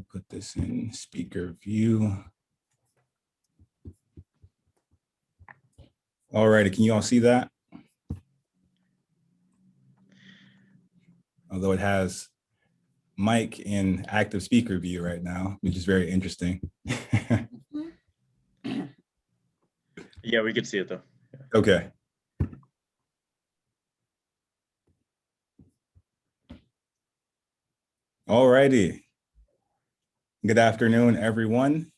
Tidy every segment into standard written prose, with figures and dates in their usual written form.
will put this in speaker view. All righty, can you all see that? Although it has Mike in active speaker view right now, which is very interesting. Yeah, we could see it though. Okay. All righty. Good afternoon, everyone.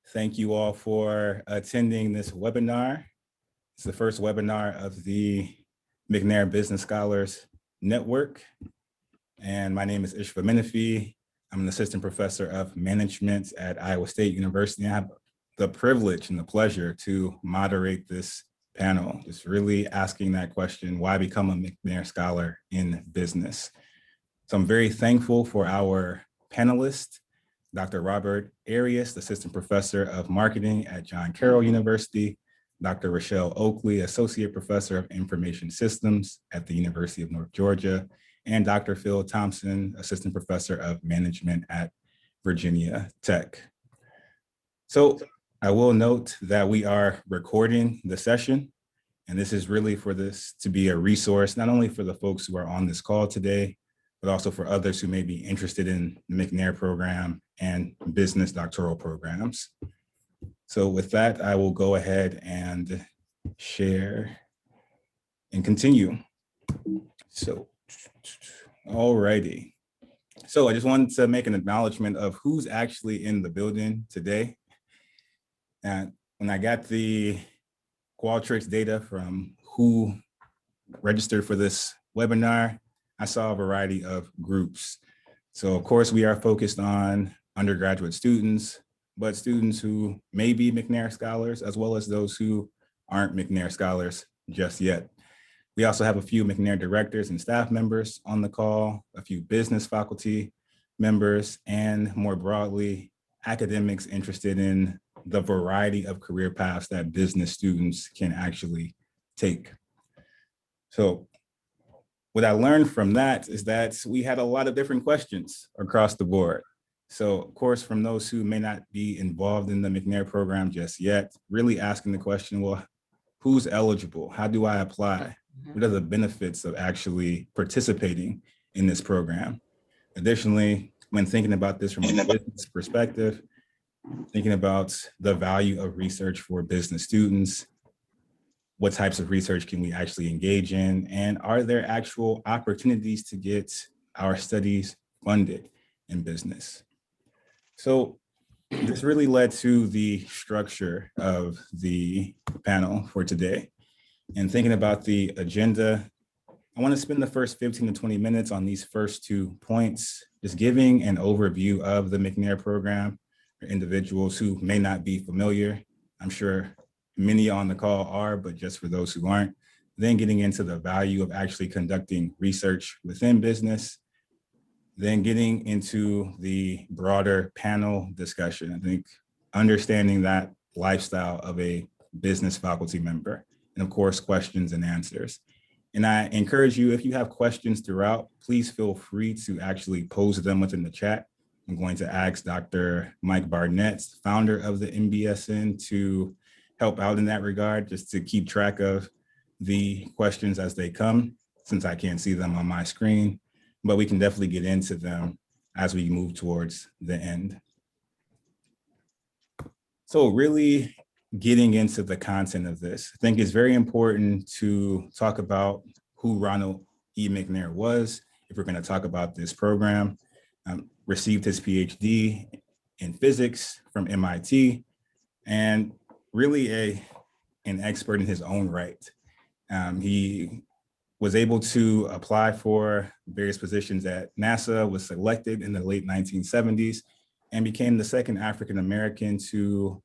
Thank you all for attending this webinar. It's the first webinar of the McNair Business Scholars Network. And my name is Ishva Menifee. I'm an assistant professor of management at Iowa State University. I have the privilege and the pleasure to moderate this panel, just really asking that question, why become a McNair Scholar in business? So I'm very thankful for our panelists, Dr. Robert Arias, assistant professor of marketing at John Carroll University, Dr. Rochelle Oakley, associate professor of information systems at the University of North Georgia, and Dr. Phil Thompson, assistant professor of management at Virginia Tech. So I will note that we are recording the session, and this is really for this to be a resource, not only for the folks who are on this call today, but also for others who may be interested in the McNair program and business doctoral programs. So with that, I will go ahead and share and continue. So, all righty. So I just wanted to make an acknowledgement of who's actually in the building today. And when I got the Qualtrics data from who registered for this webinar, I saw a variety of groups. So of course, we are focused on undergraduate students, but students who may be McNair Scholars, as well as those who aren't McNair Scholars just yet. We also have a few McNair directors and staff members on the call, a few business faculty members, and more broadly, academics interested in the variety of career paths that business students can actually take. So what I learned from that is that we had a lot of different questions across the board. So of course, from those who may not be involved in the McNair program just yet, really asking the question, well, who's eligible? How do I apply? What are the benefits of actually participating in this program? Additionally, when thinking about this from a business perspective, thinking about the value of research for business students, what types of research can we actually engage in? And are there actual opportunities to get our studies funded in business? So this really led to the structure of the panel for today. And thinking about the agenda, I want to spend the first 15 to 20 minutes on these first 2 points, just giving an overview of the McNair program for individuals who may not be familiar. I'm sure many on the call are, but just for those who aren't, then getting into the value of actually conducting research within business, then getting into the broader panel discussion. I think understanding that lifestyle of a business faculty member, and of course, questions and answers. And I encourage you, if you have questions throughout, please feel free to actually pose them within the chat. I'm going to ask Dr. Mike Barnett, founder of the MBSN, to help out in that regard, just to keep track of the questions as they come, since I can't see them on my screen, but we can definitely get into them as we move towards the end. So really getting into the content of this, I think it's very important to talk about who Ronald E. McNair was, if we're going to talk about this program. Received his PhD in physics from MIT, and really an expert in his own right. He was able to apply for various positions at NASA, was selected in the late 1970s, and became the second African-American to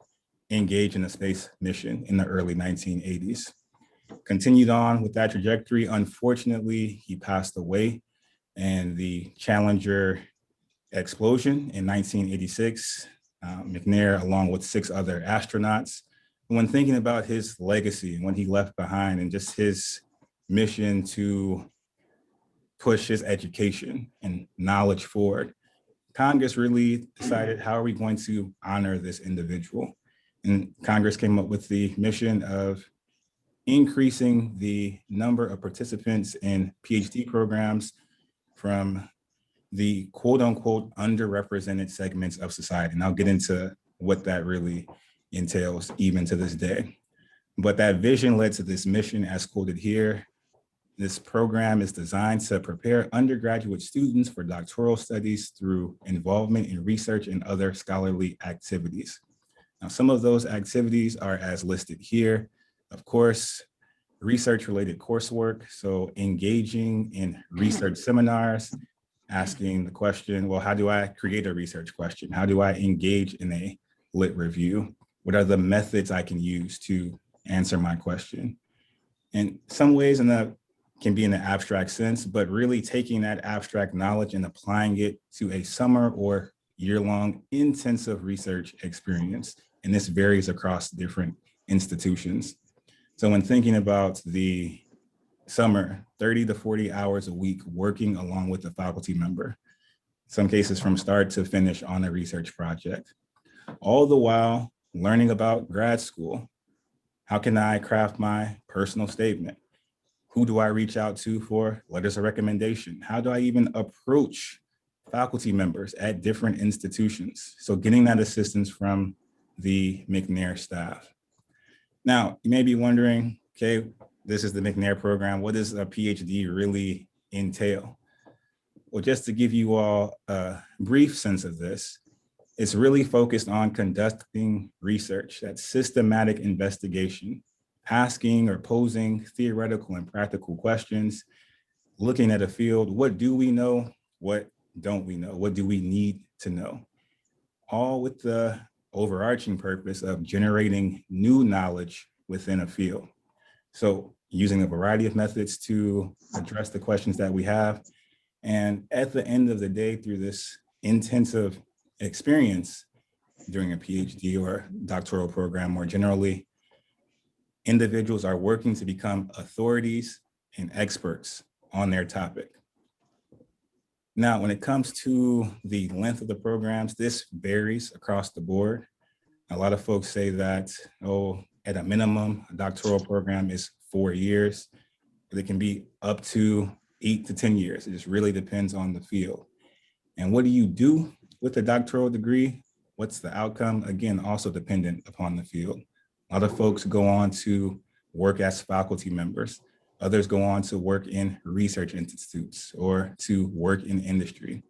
engage in a space mission in the early 1980s. Continued on with that trajectory. Unfortunately, he passed away in the Challenger explosion in 1986. McNair, along with 6 other astronauts. When thinking about his legacy and what he left behind and just his mission to push his education and knowledge forward, Congress really decided, how are we going to honor this individual? And Congress came up with the mission of increasing the number of participants in PhD programs from the quote unquote underrepresented segments of society. And I'll get into what that really entails even to this day. But that vision led to this mission as quoted here. This program is designed to prepare undergraduate students for doctoral studies through involvement in research and other scholarly activities. Now, some of those activities are as listed here. Of course, research-related coursework, so engaging in research seminars, asking the question, well, how do I create a research question? How do I engage in a lit review? What are the methods I can use to answer my question? In some ways, can be in an abstract sense, but really taking that abstract knowledge and applying it to a summer or year-long intensive research experience. And this varies across different institutions. So when thinking about the summer, 30 to 40 hours a week working along with a faculty member, some cases from start to finish on a research project, all the while learning about grad school. How can I craft my personal statement? Who do I reach out to for letters of recommendation? How do I even approach faculty members at different institutions? So getting that assistance from the McNair staff. Now, you may be wondering, okay, this is the McNair program. What does a PhD really entail? Well, just to give you all a brief sense of this, it's really focused on conducting research, that systematic investigation, asking or posing theoretical and practical questions, looking at a field. What do we know? What don't we know? What do we need to know? All with the overarching purpose of generating new knowledge within a field. So using a variety of methods to address the questions that we have. And at the end of the day, through this intensive experience during a PhD or doctoral program more generally, individuals are working to become authorities and experts on their topic. Now, when it comes to the length of the programs, this varies across the board. A lot of folks say that, at a minimum, a doctoral program is 4 years, but it can be up to 8 to 10 years. It just really depends on the field. And what do you do with a doctoral degree? What's the outcome? Again, also dependent upon the field. A lot of folks go on to work as faculty members. Others go on to work in research institutes or to work in industry.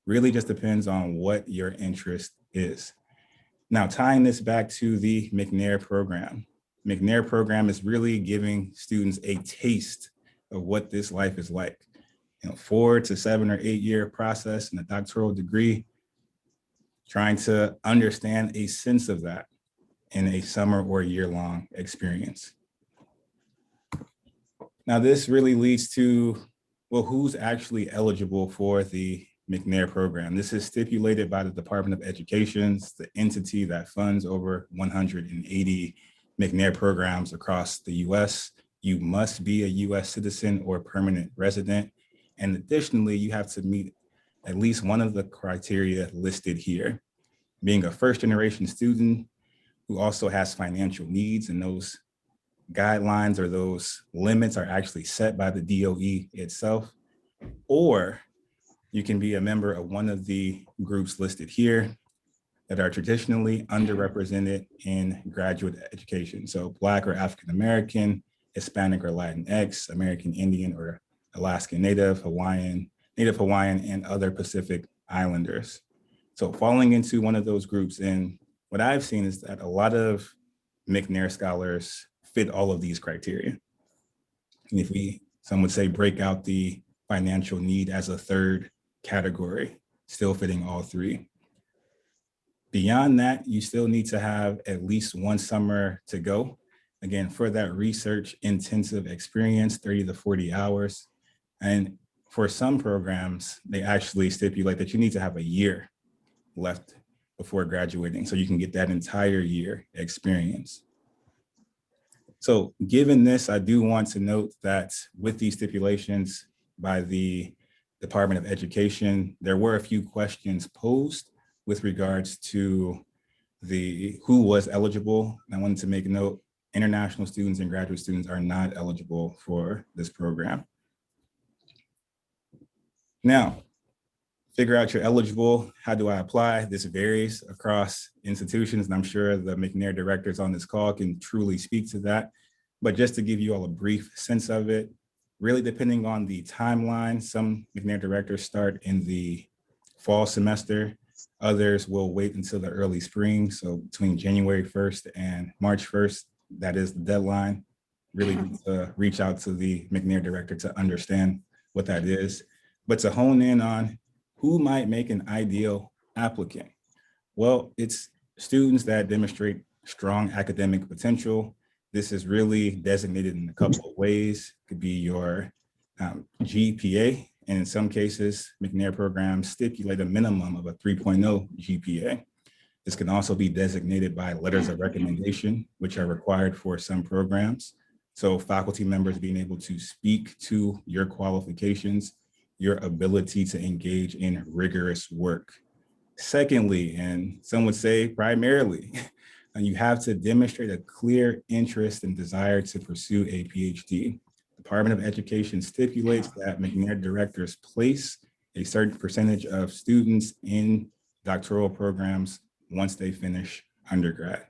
Really just depends on what your interest is. Now, tying this back to the McNair program. McNair program is really giving students a taste of what this life is like. 4 to 7 or 8 year process in a doctoral degree, trying to understand a sense of that in a summer or year-long experience. Now, this really leads to, well, who's actually eligible for the McNair program? This is stipulated by the Department of Education, the entity that funds over 180 McNair programs across the US. You must be a US citizen or permanent resident. And additionally, you have to meet at least one of the criteria listed here, being a first-generation student who also has financial needs, and those guidelines or those limits are actually set by the DOE itself, or you can be a member of one of the groups listed here that are traditionally underrepresented in graduate education. So Black or African-American, Hispanic or Latinx, American Indian or Alaskan Native, Native Hawaiian, and other Pacific Islanders. So falling into one of those groups, and what I've seen is that a lot of McNair scholars fit all of these criteria. And if some would say break out the financial need as a third category, still fitting all three. Beyond that, you still need to have at least one summer to go. Again, for that research intensive experience, 30 to 40 hours. And for some programs, they actually stipulate that you need to have a year left before graduating so you can get that entire year experience. So given this, I do want to note that with these stipulations by the Department of Education, there were a few questions posed with regards to who was eligible. And I wanted to make a note, international students and graduate students are not eligible for this program. Now, figure out you're eligible. How do I apply? This varies across institutions, and I'm sure the McNair directors on this call can truly speak to that. But just to give you all a brief sense of it, really depending on the timeline, some McNair directors start in the fall semester. Others will wait until the early spring. So between January 1st and March 1st, that is the deadline. Really need to reach out to the McNair director to understand what that is. But to hone in on who might make an ideal applicant? Well, it's students that demonstrate strong academic potential. This is really designated in a couple of ways. It could be your GPA, and in some cases, McNair programs stipulate a minimum of a 3.0 GPA. This can also be designated by letters of recommendation, which are required for some programs. So faculty members being able to speak to your qualifications, your ability to engage in rigorous work. Secondly, and some would say primarily, you have to demonstrate a clear interest and desire to pursue a PhD. Department of Education stipulates that McNair directors place a certain percentage of students in doctoral programs once they finish undergrad.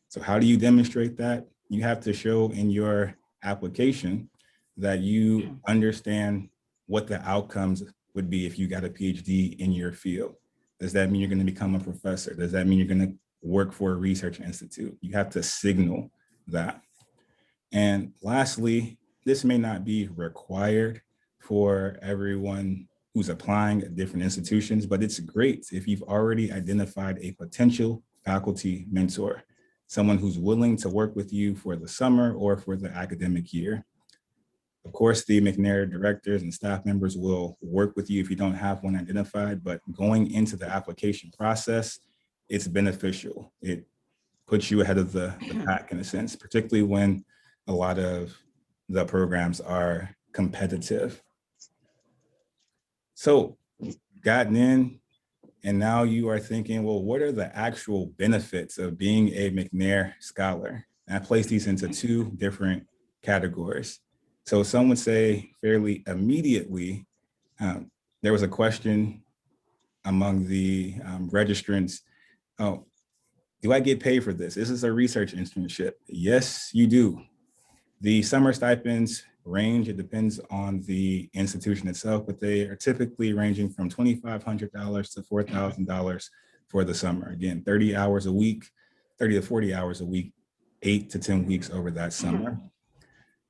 So how do you demonstrate that? You have to show in your application that you understand what the outcomes would be if you got a PhD in your field. Does that mean you're going to become a professor? Does that mean you're going to work for a research institute? You have to signal that. And lastly, this may not be required for everyone who's applying at different institutions, but it's great if you've already identified a potential faculty mentor, someone who's willing to work with you for the summer or for the academic year. Of course, the McNair directors and staff members will work with you if you don't have one identified, but going into the application process, it's beneficial. It puts you ahead of the pack in a sense, particularly when a lot of the programs are competitive. So gotten in, and now you are thinking, well, what are the actual benefits of being a McNair scholar? And I place these into two different categories. So some would say fairly immediately, there was a question among the registrants, oh, do I get paid for this? Is this a research internship? Yes, you do. The summer stipends range, it depends on the institution itself, but they are typically ranging from $2,500 to $4,000 for the summer. Again, 30 hours a week, 30 to 40 hours a week, 8 to 10 weeks over that summer.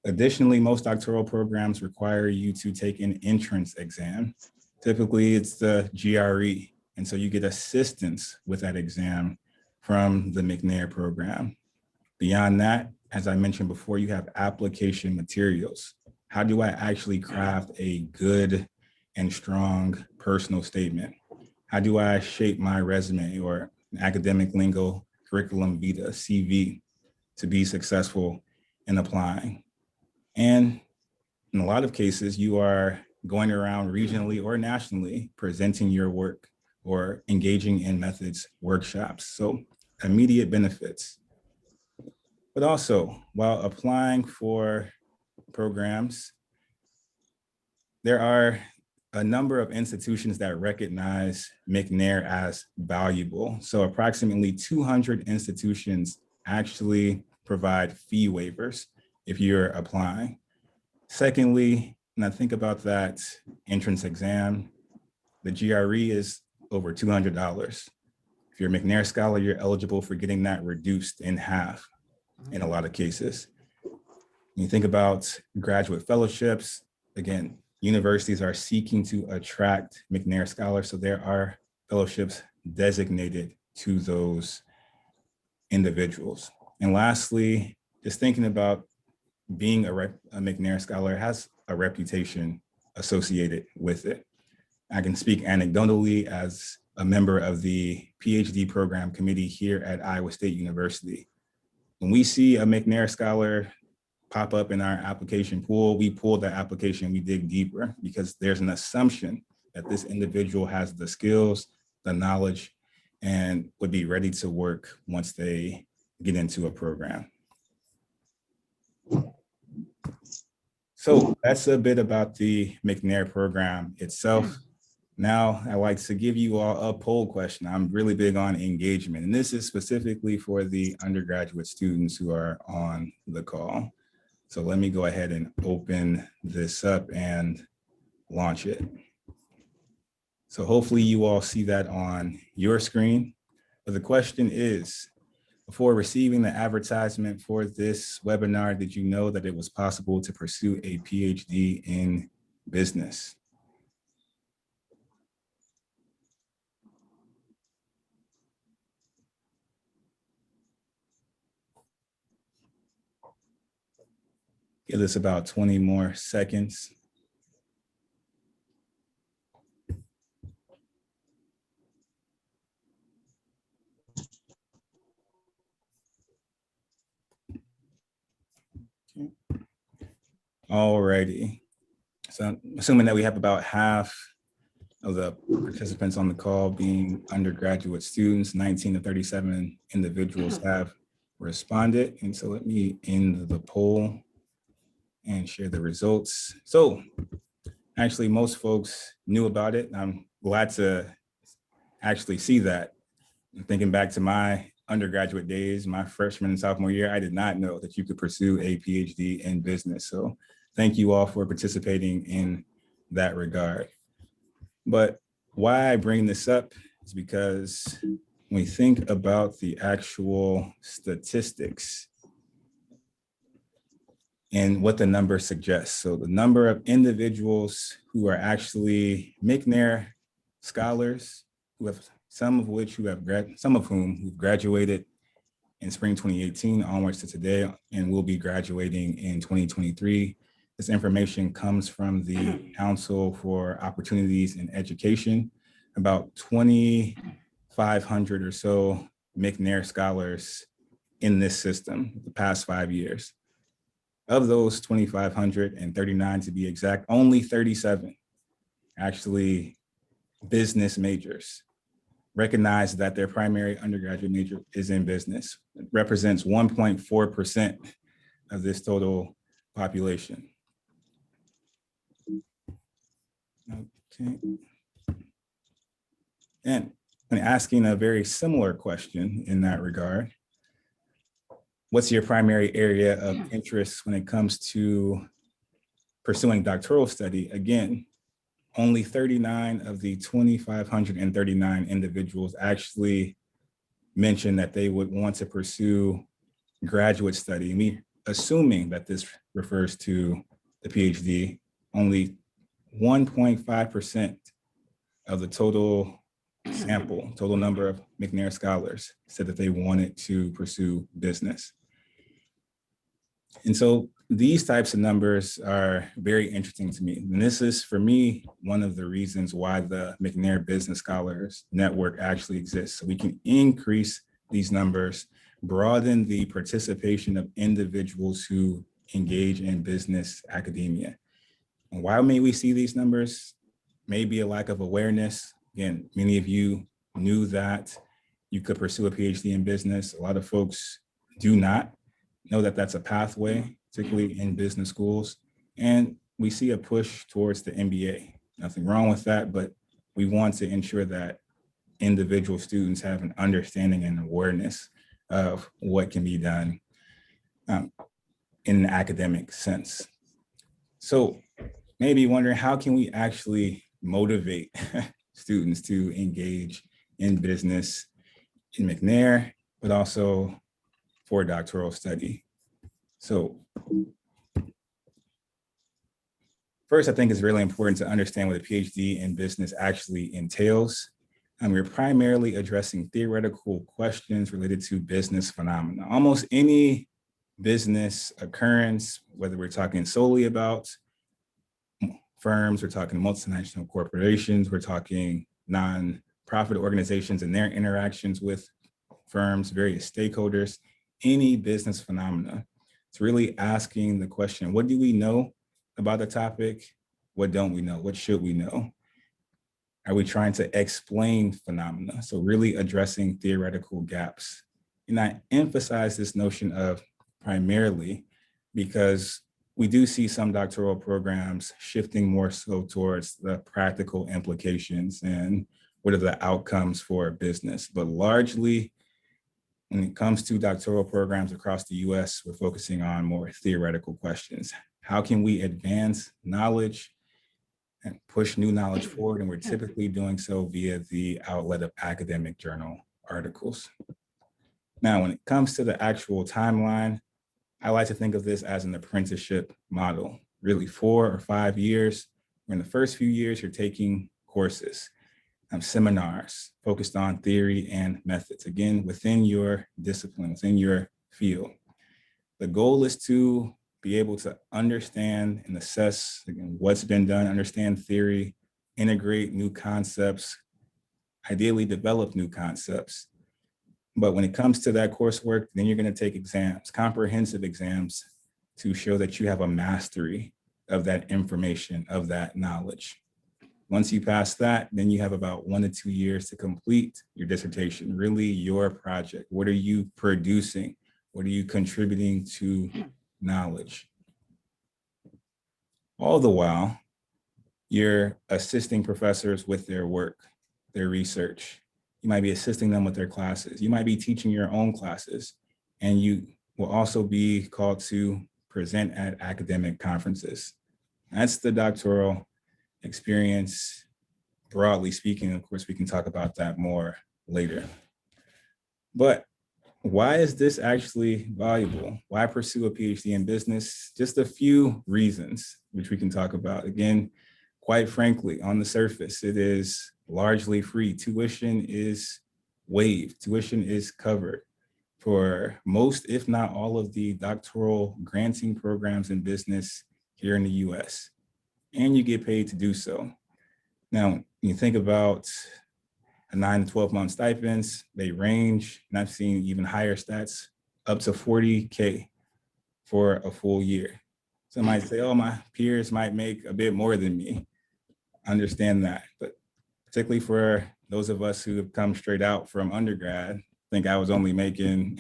Additionally, most doctoral programs require you to take an entrance exam. Typically, it's the GRE, and so you get assistance with that exam from the McNair program. Beyond that, as I mentioned before, you have application materials. How do I actually craft a good and strong personal statement? How do I shape my resume, or academic lingo, curriculum vitae, CV, to be successful in applying? And in a lot of cases, you are going around regionally or nationally presenting your work or engaging in methods workshops. So immediate benefits. But also, while applying for programs, there are a number of institutions that recognize McNair as valuable. So approximately 200 institutions actually provide fee waivers if you're applying. Secondly, when I think about that entrance exam, the GRE is over $200. If you're a McNair scholar, you're eligible for getting that reduced in half in a lot of cases. When you think about graduate fellowships, again, universities are seeking to attract McNair scholars, so there are fellowships designated to those individuals. And lastly, just thinking about being a McNair scholar has a reputation associated with it. I can speak anecdotally as a member of the PhD program committee here at Iowa State University. When we see a McNair scholar pop up in our application pool, we pull that application, we dig deeper because there's an assumption that this individual has the skills, the knowledge, and would be ready to work once they get into a program. So that's a bit about the McNair program itself. Now, I'd like to give you all a poll question. I'm really big on engagement, and this is specifically for the undergraduate students who are on the call. So let me go ahead and open this up and launch it. So hopefully you all see that on your screen. But the question is, before receiving the advertisement for this webinar, did you know that it was possible to pursue a PhD in business? Give this about 20 more seconds. Okay. All righty. So I'm assuming that we have about half of the participants on the call being undergraduate students, 19 to 37 individuals have responded. And so let me end the poll and share the results. So actually most folks knew about it. I'm glad to actually see that. Thinking back to my undergraduate days, my freshman and sophomore year, I did not know that you could pursue a PhD in business. So thank you all for participating in that regard. But why I bring this up is because when we think about the actual statistics and what the number suggests. So the number of individuals who are actually McNair scholars, who have some of whom who've graduated in spring 2018 onwards to today and will be graduating in 2023. This information comes from the Council for Opportunities in Education. About 2,500 or so McNair scholars in this system the past 5 years. Of those 2,539 to be exact, only 37 actually business majors recognize that their primary undergraduate major is in business. It represents 1.4% of this total population. Okay. And asking a very similar question in that regard, what's your primary area of interest when it comes to pursuing doctoral study? Again, only 39 of the 2,539 individuals actually mentioned that they would want to pursue graduate study. Me assuming that this refers to the PhD, only 1.5% of the total sample, total number of McNair scholars said that they wanted to pursue business. And so these types of numbers are very interesting to me. And this is, for me, one of the reasons why the McNair Business Scholars Network actually exists. So we can increase these numbers, broaden the participation of individuals who engage in business academia. And why may we see these numbers? Maybe a lack of awareness. Again, many of you knew that you could pursue a PhD in business. A lot of folks do not know that that's a pathway, particularly in business schools. And we see a push towards the MBA. Nothing wrong with that, but we want to ensure that individual students have an understanding and awareness of what can be done in an academic sense. So maybe wondering, how can we actually motivate students to engage in business in McNair, but also for doctoral study? So first, I think it's really important to understand what a PhD in business actually entails. And we're primarily addressing theoretical questions related to business phenomena. Almost any business occurrence, whether we're talking solely about firms, we're talking multinational corporations, we're talking nonprofit organizations and their interactions with firms, various stakeholders, any business phenomena. It's really asking the question, what do we know about the topic? What don't we know? What should we know? Are we trying to explain phenomena? So really addressing theoretical gaps. And I emphasize this notion of primarily because we do see some doctoral programs shifting more so towards the practical implications and what are the outcomes for business. But largely, when it comes to doctoral programs across the US, we're focusing on more theoretical questions. How can we advance knowledge and push new knowledge forward? And we're typically doing so via the outlet of academic journal articles. Now, when it comes to the actual timeline, I like to think of this as an apprenticeship model, really 4 or 5 years. In the first few years, you're taking courses, seminars focused on theory and methods, again, within your discipline, within your field. The goal is to be able to understand and assess, again, what's been done, understand theory, integrate new concepts, ideally develop new concepts. But when it comes to that coursework, then you're going to take exams, comprehensive exams, to show that you have a mastery of that information, of that knowledge. Once you pass that, then you have about 1 to 2 years to complete your dissertation, really your project. What are you producing? What are you contributing to knowledge? All the while, you're assisting professors with their work, their research. You might be assisting them with their classes. You might be teaching your own classes, and you will also be called to present at academic conferences. That's the doctoral experience, broadly speaking. Of course, we can talk about that more later. But why is this actually valuable? Why pursue a PhD in business? Just a few reasons, which we can talk about. Again, quite frankly, on the surface, it is largely free. Tuition is waived. Tuition is covered for most, if not all, of the doctoral granting programs in business here in the US. And you get paid to do so. Now, when you think about a 9 to 12 month stipends, they range, and I've seen even higher stats, up to $40K for a full year. Some might say, oh, my peers might make a bit more than me. Understand that, but particularly for those of us who have come straight out from undergrad, I think I was only making,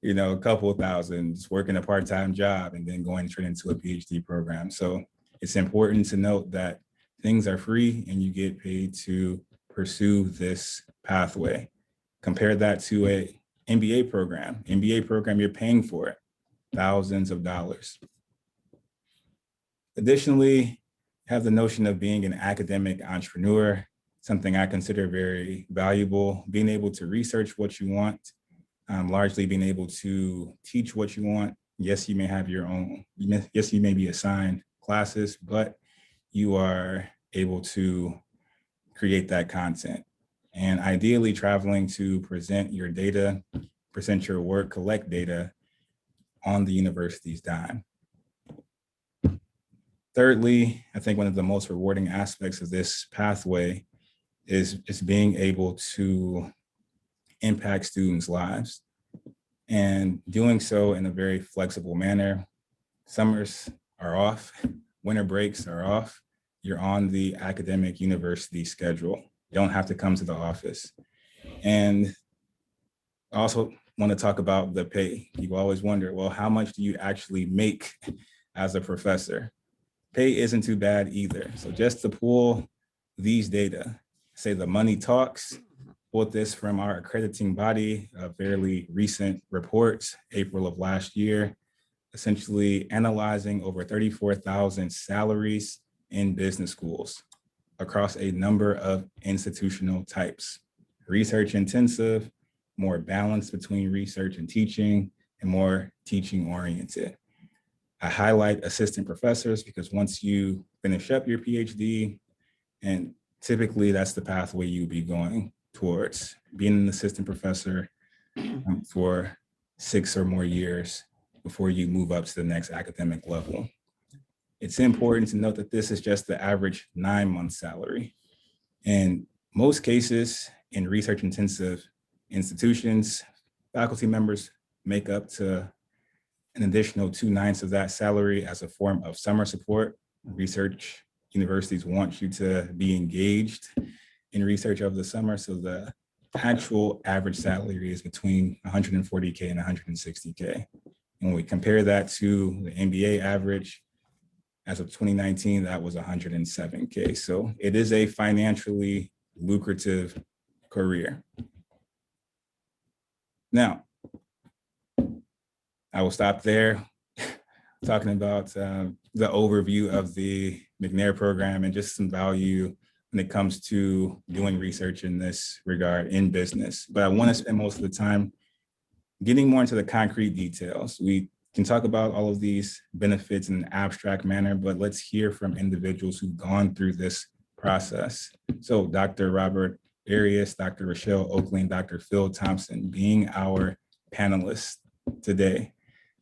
a couple of thousand, just working a part-time job and then going straight into a PhD program. So it's important to note that things are free and you get paid to pursue this pathway. Compare that to a MBA program. MBA program, you're paying for it, thousands of dollars. Additionally, have the notion of being an academic entrepreneur, something I consider very valuable, being able to research what you want, largely being able to teach what you want. Yes, you may have your own, yes, you may be assigned classes, but you are able to create that content. And ideally traveling to present your data, present your work, collect data on the university's dime. Thirdly, I think one of the most rewarding aspects of this pathway is being able to impact students' lives and doing so in a very flexible manner. Summers are off, winter breaks are off. You're on the academic university schedule. You don't have to come to the office. And I also want to talk about the pay. You always wonder, well, how much do you actually make as a professor? Pay isn't too bad either. So just to pull these data, say the money talks, pulled this from our accrediting body, a fairly recent report, April of last year, essentially analyzing over 34,000 salaries in business schools across a number of institutional types. Research intensive, more balance between research and teaching, and more teaching oriented. I highlight assistant professors because once you finish up your PhD, and typically that's the pathway you'll be going towards, being an assistant professor for 6 or more years before you move up to the next academic level. It's important to note that this is just the average 9-month salary. In most cases, in research-intensive institutions, faculty members make up to an additional 2/9 of that salary as a form of summer support. Research universities want you to be engaged in research over the summer. So the actual average salary is between 140K and 160K. And when we compare that to the MBA average, as of 2019, that was 107K. So it is a financially lucrative career. Now, I will stop there talking about the overview of the McNair program and just some value when it comes to doing research in this regard in business. But I want to spend most of the time getting more into the concrete details. We can talk about all of these benefits in an abstract manner, but let's hear from individuals who've gone through this process. So Dr. Robert Arias, Dr. Rochelle Oakley, and Dr. Phil Thompson being our panelists today.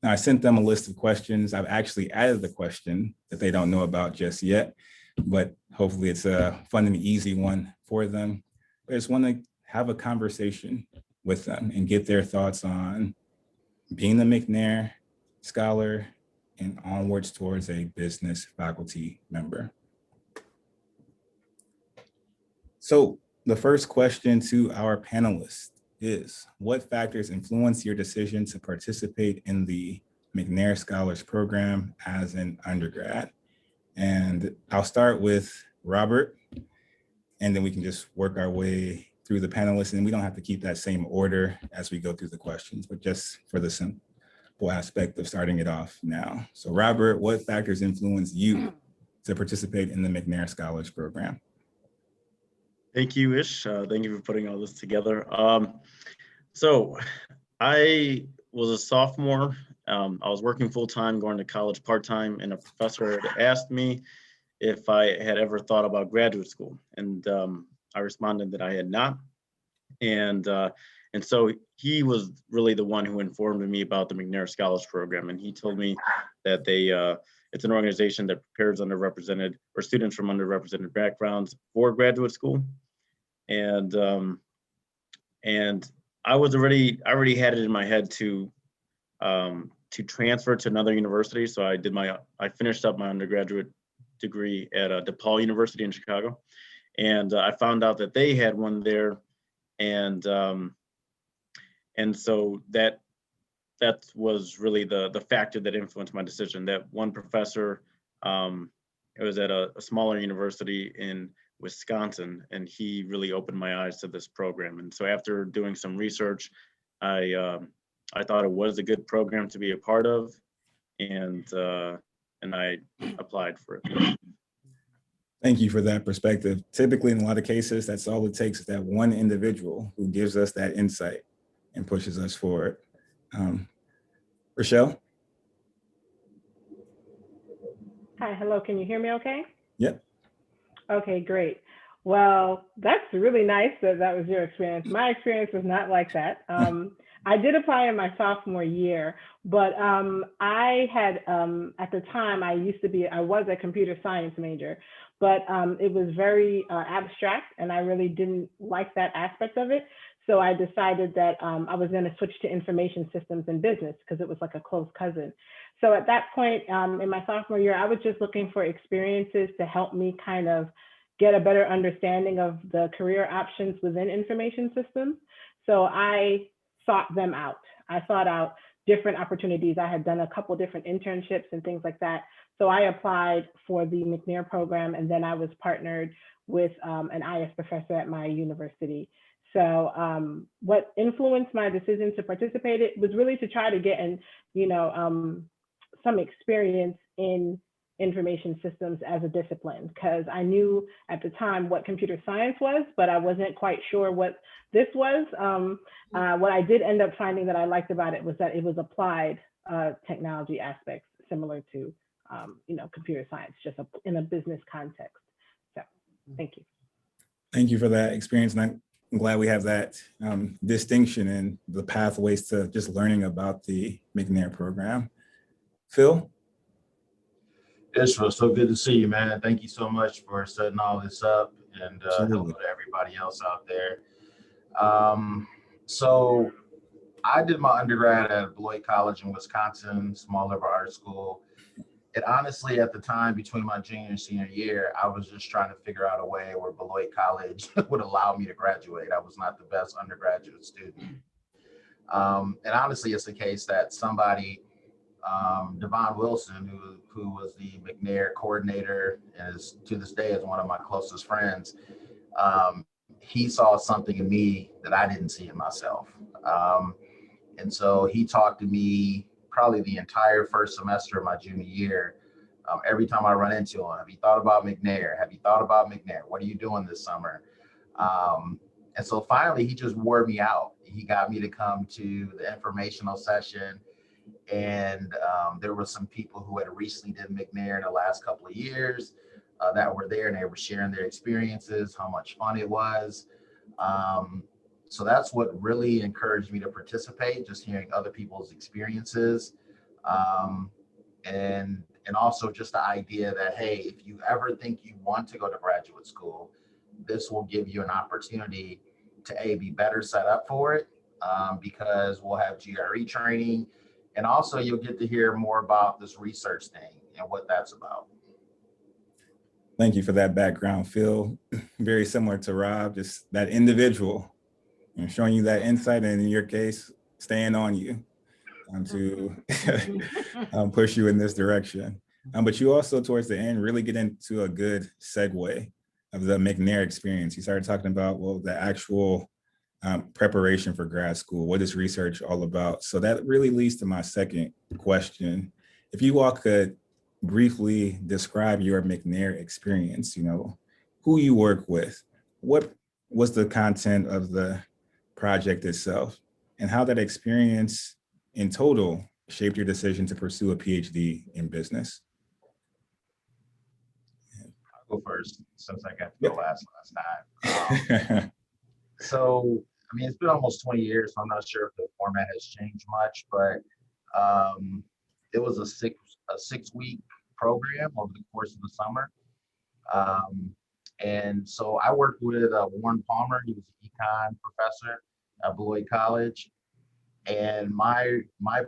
Now, I sent them a list of questions. I've actually added the question that they don't know about just yet, but hopefully it's a fun and easy one for them. I just want to have a conversation with them and get their thoughts on being the McNair scholar and onwards towards a business faculty member. So the first question to our panelists is, what factors influence your decision to participate in the McNair Scholars Program as an undergrad? And I'll start with Robert, and then we can just work our way through the panelists, and we don't have to keep that same order as we go through the questions, but just for the simple aspect of starting it off now. So Robert, what factors influence you to participate in the McNair Scholars Program? Thank you, Ish. Thank you for putting all this together. So I was a sophomore. I was working full-time, going to college part-time, and a professor had asked me if I had ever thought about graduate school. And I responded that I had not. And so he was really the one who informed me about the McNair Scholars Program. And he told me that it's an organization that prepares underrepresented or students from underrepresented backgrounds for graduate school. And I already had it in my head to transfer to another university. So I finished up my undergraduate degree at DePaul University in Chicago. And I found out that they had one there. And so that was really the factor that influenced my decision. That one professor, it was at a smaller university in Wisconsin, and he really opened my eyes to this program. And so after doing some research, I thought it was a good program to be a part of, and I applied for it. Thank you for that perspective. Typically, in a lot of cases, that's all it takes, is that one individual who gives us that insight and pushes us forward. Rochelle? Hi, hello, can you hear me okay? Yep. Okay, great. Well, that's really nice that that was your experience. My experience was not like that. I did apply in my sophomore year, but I had, at the time, I was a computer science major, but it was very abstract, and I really didn't like that aspect of it. So I decided that I was going to switch to information systems and business because it was like a close cousin. So at that point in my sophomore year, I was just looking for experiences to help me kind of get a better understanding of the career options within information systems. So I sought them out. I sought out different opportunities. I had done a couple different internships and things like that. So I applied for the McNair program, and then I was partnered with an IS professor at my university. So what influenced my decision to participate, it was really to try to get some experience in information systems as a discipline, because I knew at the time what computer science was, but I wasn't quite sure what this was. What I did end up finding that I liked about it was that it was applied technology aspects similar to computer science, just in a business context. So thank you. Thank you for that experience. And I'm glad we have that distinction in the pathways to just learning about the McNair program. Phil? It's so good to see you, man. Thank you so much for setting all this up, and hello to everybody else out there. So I did my undergrad at Beloit College in Wisconsin, small liberal arts school. And honestly, at the time between my junior and senior year, I was just trying to figure out a way where Beloit College would allow me to graduate. I was not the best undergraduate student. And honestly, it's the case that somebody, Devon Wilson, who was the McNair coordinator and is to this day is one of my closest friends, he saw something in me that I didn't see in myself. And so he talked to me probably the entire first semester of my junior year. Every time I run into him, have you thought about McNair? Have you thought about McNair? What are you doing this summer? And so finally, he just wore me out. He got me to come to the informational session. And there were some people who had recently did McNair in the last couple of years that were there, and they were sharing their experiences, how much fun it was. So that's what really encouraged me to participate, just hearing other people's experiences. And also just the idea that, hey, if you ever think you want to go to graduate school, this will give you an opportunity to be better set up for it, because we'll have GRE training, and also you'll get to hear more about this research thing and what that's about. Thank you for that background, Phil. Very similar to Rob, just that individual and showing you that insight, and in your case, staying on you to push you in this direction. But you also, towards the end, really get into a good segue of the McNair experience. You started talking about, well, the actual preparation for grad school. What is research all about? So that really leads to my second question. If you all could briefly describe your McNair experience, who you work with, what was the content of the project itself, and how that experience in total shaped your decision to pursue a PhD in business. I'll go first since I got to go last time. So, I mean, it's been almost 20 years, so I'm not sure if the format has changed much, but it was a six-week program over the course of the summer. And so I worked with Warren Palmer. He was an econ professor at Beloit College. And my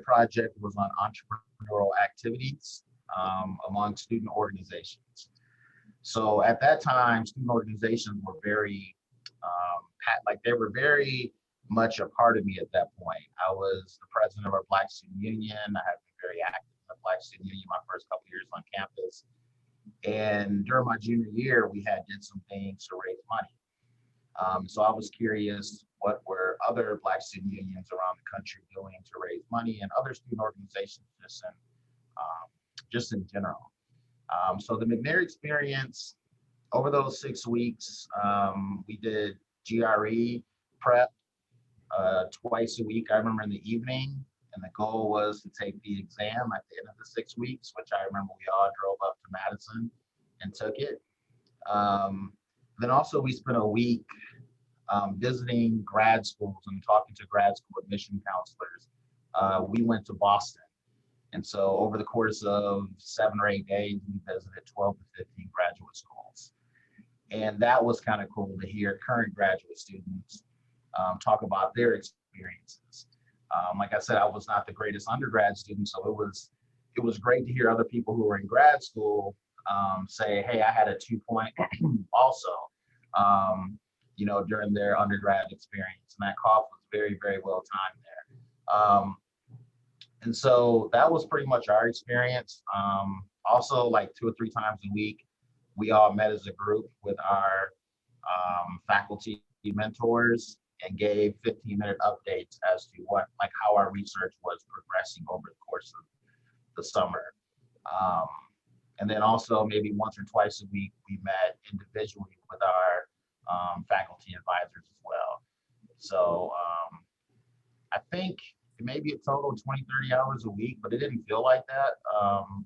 project was on entrepreneurial activities among student organizations. So at that time, student organizations were very, they were very much a part of me at that point. I was the president of our Black Student Union. I had been very active in the Black Student Union my first couple years on campus. And during my junior year, we did some things to raise money. So I was curious, what were other Black student unions around the country doing to raise money, and other student organizations just in general. So the McNair experience, over those 6 weeks, we did GRE prep twice a week. I remember in the evening, and the goal was to take the exam at the end of the 6 weeks, which I remember we all drove up to Madison and took it. Then also we spent a week visiting grad schools and talking to grad school admission counselors. We went to Boston. And so over the course of 7 or 8 days, we visited 12 to 15 graduate schools. And that was kind of cool to hear current graduate students talk about their experiences. Like I said, I was not the greatest undergrad student, so it was great to hear other people who were in grad school say, hey, I had a 2-point also, during their undergrad experience. And that cough was very, very well timed there. And so that was pretty much our experience. Also, like 2 or 3 times a week, we all met as a group with our faculty mentors and gave 15-minute updates as to how our research was progressing over the course of the summer. And then also maybe once or twice a week, we met individually with our faculty advisors as well. So I think maybe a total of 20, 30 hours a week, but it didn't feel like that.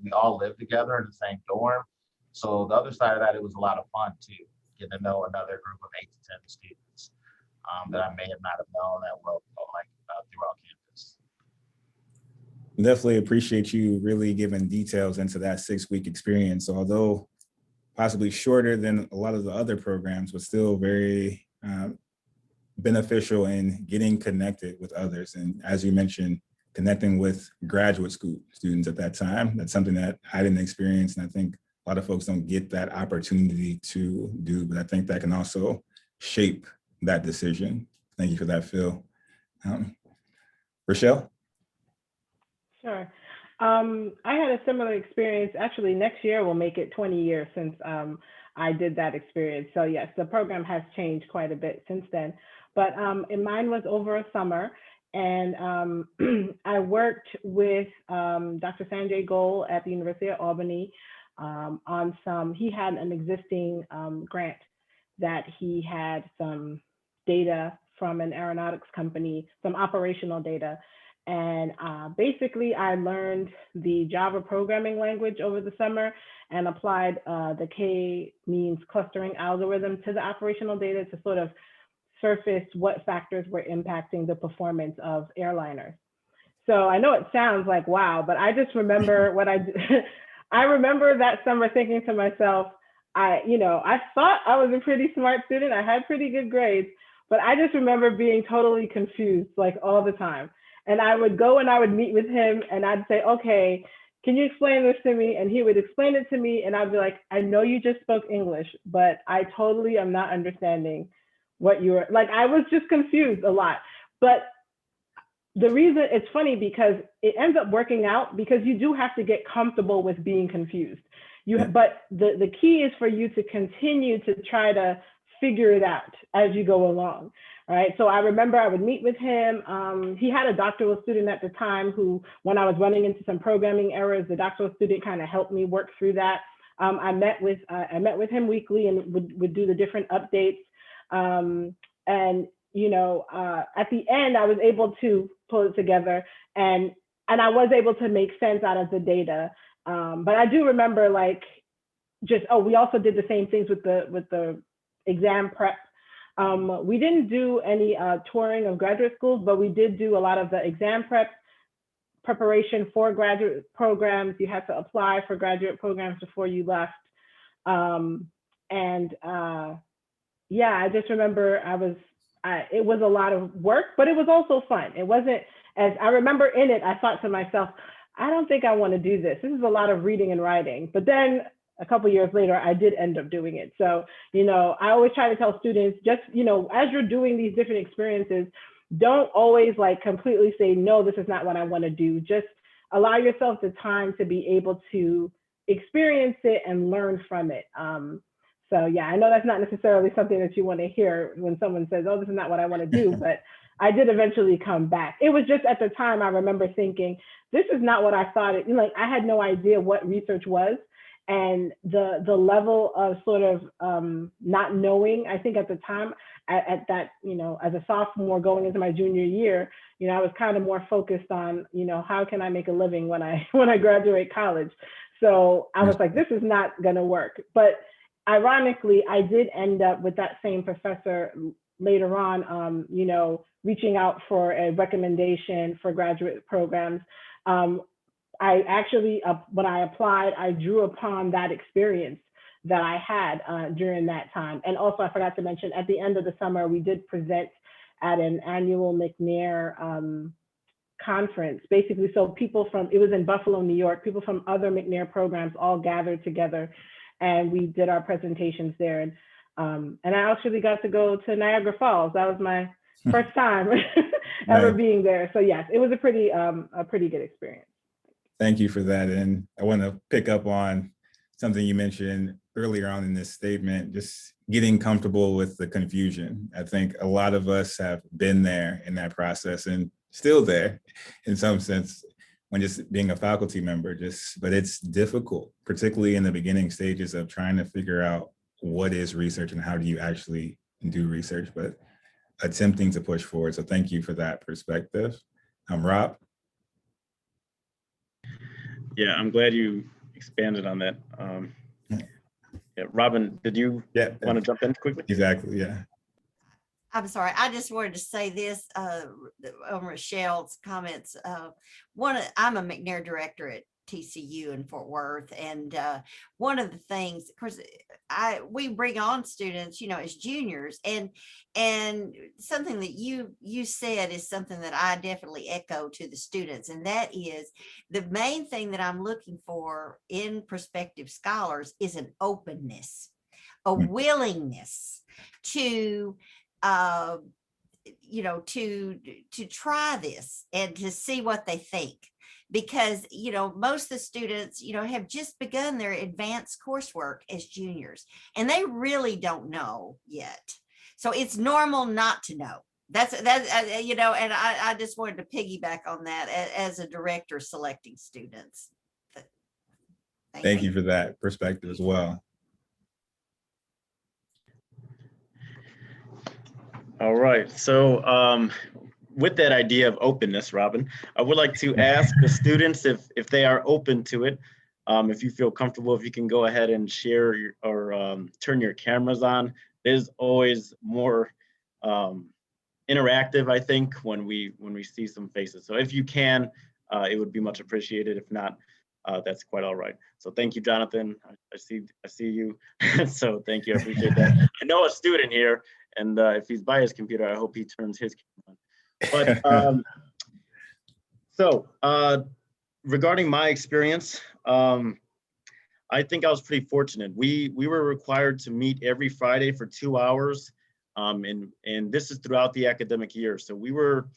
We all lived together in the same dorm. So the other side of that, it was a lot of fun too, getting to know another group of 8 to 10 students that I may have not have known that well throughout campus. Definitely appreciate you really giving details into that 6-week experience. Although possibly shorter than a lot of the other programs, but still very beneficial in getting connected with others. And as you mentioned, connecting with graduate school students at that time, that's something that I didn't experience. And I think a lot of folks don't get that opportunity to do, but I think that can also shape that decision. Thank you for that, Phil. Rochelle? Sure. I had a similar experience. Actually, next year will make it 20 years since I did that experience. So yes, the program has changed quite a bit since then. But mine was over a summer, and I worked with Dr. Sanjay Goel at the University of Albany on some, he had an existing grant that he had some data from an aeronautics company, some operational data. And basically I learned the Java programming language over the summer and applied the K-means clustering algorithm to the operational data to sort of surface what factors were impacting the performance of airliners. So I know it sounds like, wow, but I just remember what I did. I remember that summer thinking to myself, I thought I was a pretty smart student. I had pretty good grades, but I just remember being totally confused like all the time. And I would go and I would meet with him and I'd say, okay, can you explain this to me? And he would explain it to me and I'd be like, I know you just spoke English, but I totally am not understanding what you were, like, I was just confused a lot. But the reason, it's funny because it ends up working out because you do have to get comfortable with being confused. But the key is for you to continue to try to figure it out as you go along. All right. So I remember I would meet with him. He had a doctoral student at the time who, when I was running into some programming errors, the doctoral student kind of helped me work through that. I met with him weekly and would do the different updates. And at the end, I was able to pull it together and I was able to make sense out of the data. But I do remember we also did the same things with the exam prep. We didn't do any touring of graduate schools, but we did do a lot of the exam preparation for graduate programs. You had to apply for graduate programs before you left. I just remember it was a lot of work, but it was also fun. It wasn't, as I remember in it, I thought to myself, I don't think I want to do this. This is a lot of reading and writing. But then a couple of years later, I did end up doing it. So, I always try to tell students, just, as you're doing these different experiences, don't always completely say, no, this is not what I want to do. Just allow yourself the time to be able to experience it and learn from it. So yeah, I know that's not necessarily something that you want to hear when someone says, oh, this is not what I want to do, but I did eventually come back. It was just at the time, I remember thinking, this is not what I thought it, I had no idea what research was. And the level of sort of not knowing, I think at the time, at that, as a sophomore going into my junior year, I was kind of more focused on, how can I make a living when I graduate college? So I was like, this is not gonna work. But ironically, I did end up with that same professor later on, reaching out for a recommendation for graduate programs. I actually, when I applied, I drew upon that experience that I had during that time. And also, I forgot to mention, at the end of the summer, we did present at an annual McNair conference, basically. So it was in Buffalo, New York, people from other McNair programs all gathered together and we did our presentations there. And I actually got to go to Niagara Falls. That was my first time ever being there. So yes, it was a pretty good experience. Thank you for that. And I want to pick up on something you mentioned earlier on in this statement, just getting comfortable with the confusion. I think a lot of us have been there in that process and still there in some sense when just being a faculty member, but it's difficult, particularly in the beginning stages of trying to figure out what is research and how do you actually do research, but attempting to push forward. So thank you for that perspective. Rob? Yeah, I'm glad you expanded on that. Robin, did you want to jump in quickly? Exactly, yeah. I'm sorry, I just wanted to say this on Rochelle's comments. I'm a McNair director at TCU in Fort Worth. And one of the things, of course, we bring on students, as juniors, and something that you said is something that I definitely echo to the students, and that is the main thing that I'm looking for in prospective scholars is an openness, a willingness to to try this and to see what they think, because most of the students have just begun their advanced coursework as juniors, and they really don't know yet, so it's normal not to know. That's and I just wanted to piggyback on that as a director selecting students. Thank you for that perspective as well. All right, so with that idea of openness, Robin, I would like to ask the students if they are open to it. If you feel comfortable, if you can go ahead and share or turn your cameras on. It is always more interactive, I think, when we see some faces. So if you can, it would be much appreciated. If not, that's quite all right. So thank you, Jonathan. I see you. So thank you. I appreciate that. I know a student here, and if he's by his computer, I hope he turns his camera on. But regarding my experience, I think I was pretty fortunate. We were required to meet every Friday for 2 hours, and this is throughout the academic year. So we were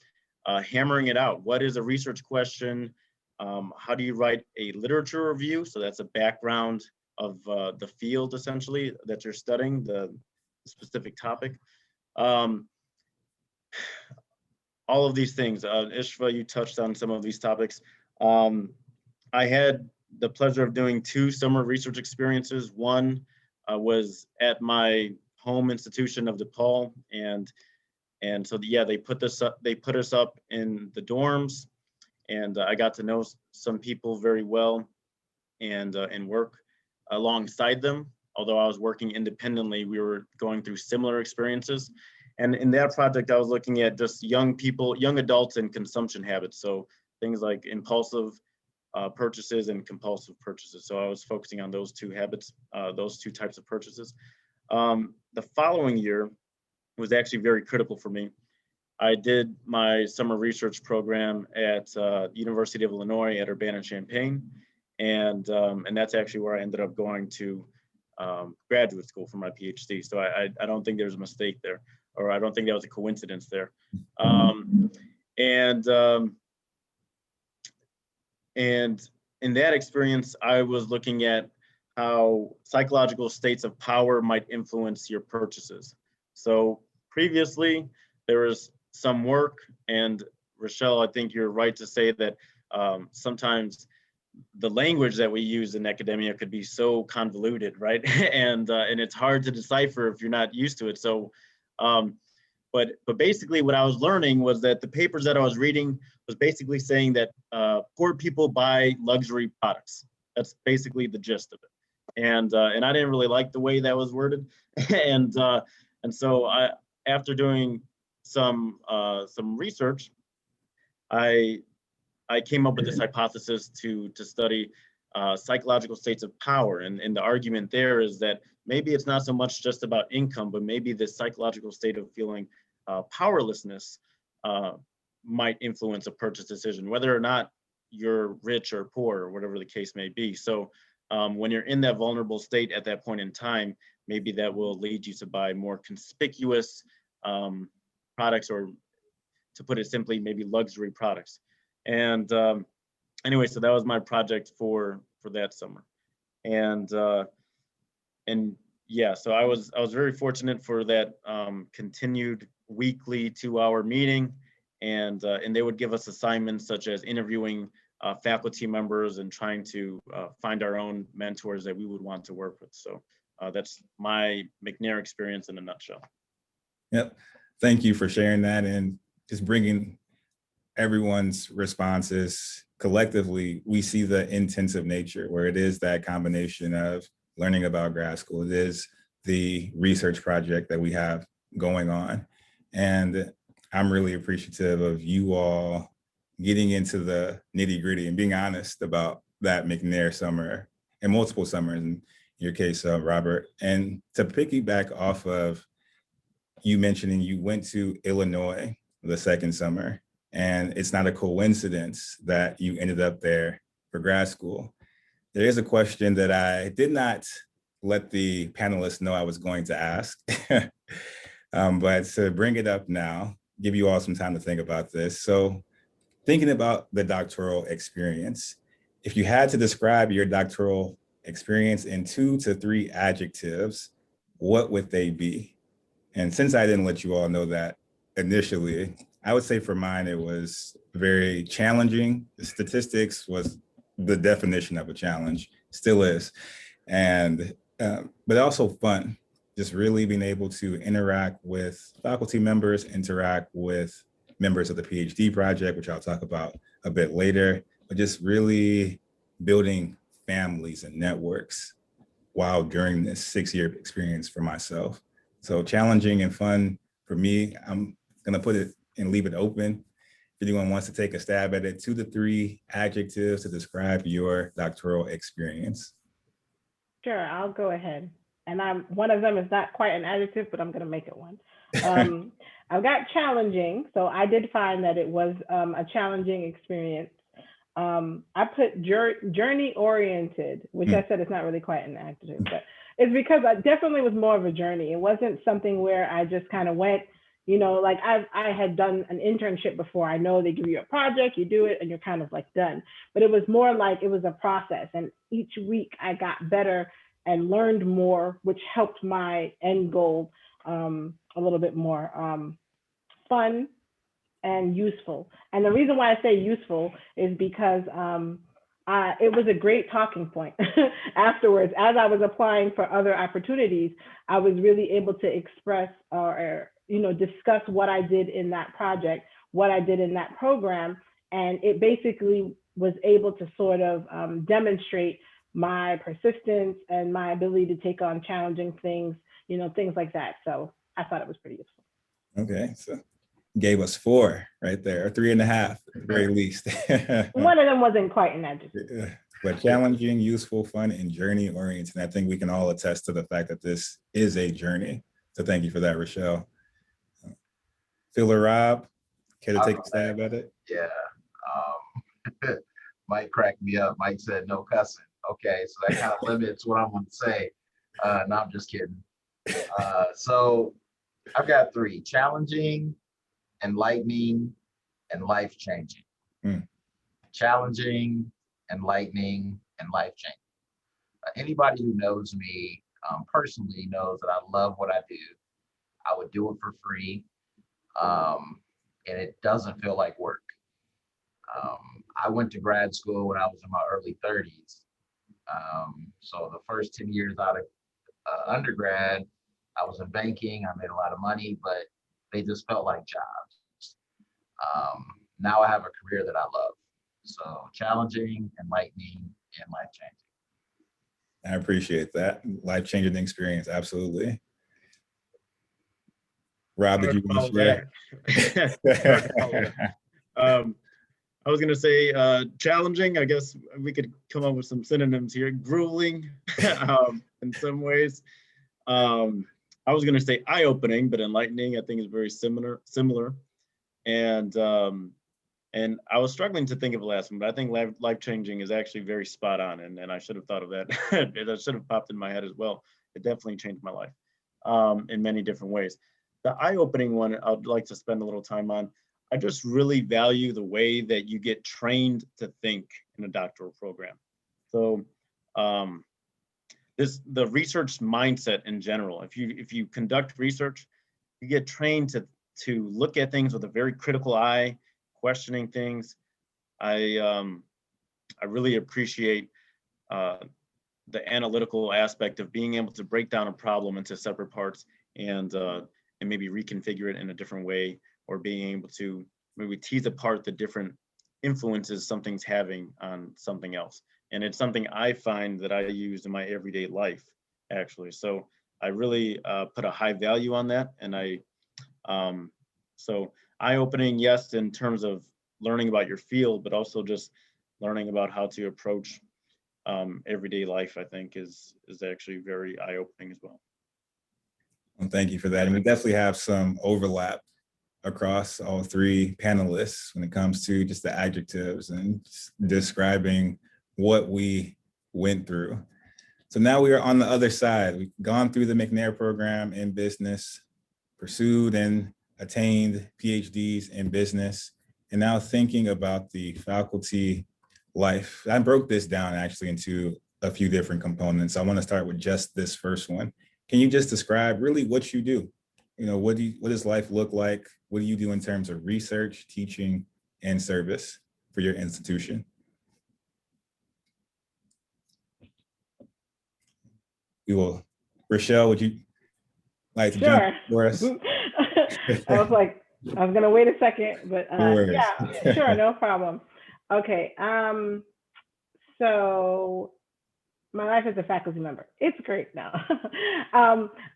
hammering it out. What is a research question? How do you write a literature review? So that's a background of the field, essentially, that you're studying, the specific topic. All of these things. Ishva, you touched on some of these topics. I had the pleasure of doing 2 summer research experiences. One was at my home institution of DePaul, and so yeah, they put us up in the dorms, and I got to know some people very well, and work alongside them. Although I was working independently, we were going through similar experiences. And in that project, I was looking at just young people, young adults, and consumption habits. So things like impulsive purchases and compulsive purchases. So I was focusing on those 2 habits, those 2 types of purchases. The following year was actually very critical for me. I did my summer research program at University of Illinois at Urbana-Champaign, and that's actually where I ended up going to graduate school for my PhD. So I don't think there's a mistake there, or I don't think that was a coincidence there. And in that experience, I was looking at how psychological states of power might influence your purchases. So previously, there was some work, and Rochelle, I think you're right to say that sometimes the language that we use in academia could be so convoluted, right? and it's hard to decipher if you're not used to it. So, but basically what I was learning was that the papers that I was reading was basically saying that poor people buy luxury products. That's basically the gist of it. And I didn't really like the way that was worded. and so after doing some research, I came up with this hypothesis to study psychological states of power. And the argument there is that maybe it's not so much just about income, but maybe this psychological state of feeling powerlessness might influence a purchase decision, whether or not you're rich or poor or whatever the case may be. So when you're in that vulnerable state at that point in time, maybe that will lead you to buy more conspicuous products, or to put it simply, maybe luxury products. And anyway, so that was my project for that summer. And yeah, so I was very fortunate for that continued weekly 2-hour meeting, and they would give us assignments such as interviewing faculty members and trying to find our own mentors that we would want to work with. So that's my McNair experience in a nutshell. Yep. Thank you for sharing that and just bringing everyone's responses. Collectively, we see the intensive nature where it is that combination of learning about grad school. It is the research project that we have going on. And I'm really appreciative of you all getting into the nitty-gritty and being honest about that McNair summer and multiple summers in your case, Robert. And to piggyback off of you mentioning you went to Illinois the second summer, and it's not a coincidence that you ended up there for grad school. There is a question that I did not let the panelists know I was going to ask, but to bring it up now, give you all some time to think about this. So thinking about the doctoral experience, if you had to describe your doctoral experience in 2 to 3 adjectives, what would they be? And since I didn't let you all know that initially, I would say for mine, it was very challenging. The statistics was the definition of a challenge, still is. And, but also fun, just really being able to interact with faculty members, interact with members of the PhD project, which I'll talk about a bit later, but just really building families and networks while during this 6-year experience for myself. So challenging and fun for me. I'm gonna put it and leave it open. If anyone wants to take a stab at it, 2 to 3 adjectives to describe your doctoral experience. Sure, I'll go ahead. And one of them is not quite an adjective, but I'm gonna make it one. I've got challenging. So I did find that it was a challenging experience. I put journey oriented, which I said is not really quite an adjective, but it's because I definitely was more of a journey. It wasn't something where I just kind of went, you know, like I had done an internship before. I know they give you a project, you do it, and you're kind of like done. But it was more like it was a process. And each week I got better and learned more, which helped my end goal a little bit more fun and useful. And the reason why I say useful is because it was a great talking point afterwards. As I was applying for other opportunities, I was really able to express or discuss what I did in that project, what I did in that program. And it basically was able to sort of demonstrate my persistence and my ability to take on challenging things, things like that. So I thought it was pretty useful. Okay, so gave us 4 right there, or 3.5 at the very least. One of them wasn't quite an adjective. But challenging, useful, fun, and journey oriented. And I think we can all attest to the fact that this is a journey. So thank you for that, Rochelle. Phil or Rob, care to take a stab at it? Yeah. Mike cracked me up. Mike said no cussing. Okay, so that kind of limits what I'm going to say. No, I'm just kidding. So I've got 3: challenging, enlightening, and life-changing. Challenging, enlightening, and life-changing. Anybody who knows me personally knows that I love what I do. I would do it for free, and it doesn't feel like work. I went to grad school when I was in my early 30s. So the first 10 years out of undergrad, I was in banking. I made a lot of money, but they just felt like jobs. Now I have a career that I love. So challenging, enlightening, and life-changing. I appreciate that. Life-changing experience, absolutely. Rob, did you want to share? I was going to say challenging. I guess we could come up with some synonyms here. Grueling in some ways. I was going to say eye-opening, but enlightening I think is very similar. And I was struggling to think of the last one, but I think life-changing is actually very spot on. And I should have thought of that. That should have popped in my head as well. It definitely changed my life in many different ways. The eye-opening one, I'd like to spend a little time on. I just really value the way that you get trained to think in a doctoral program. So the research mindset in general, if you conduct research, you get trained to look at things with a very critical eye, questioning things. I really appreciate the analytical aspect of being able to break down a problem into separate parts and maybe reconfigure it in a different way, or being able to maybe tease apart the different influences something's having on something else. And it's something I find that I use in my everyday life, actually. So I really put a high value on that. And so eye-opening, yes, in terms of learning about your field, but also just learning about how to approach everyday life, I think is actually very eye-opening as well. Well, thank you for that. And we definitely have some overlap across all three panelists when it comes to just the adjectives and describing what we went through. So now we are on the other side. We've gone through the McNair program in business, pursued and attained PhDs in business, and now thinking about the faculty life. I broke this down actually into a few different components. I want to start with just this first one. Can you just describe really what you do? You know, what does life look like? What do you do in terms of research, teaching, and service for your institution? We will, Rochelle, would you like to jump for us? I was gonna wait a second, but yeah, sure, no problem. Okay, so my life as a faculty member, it's great now.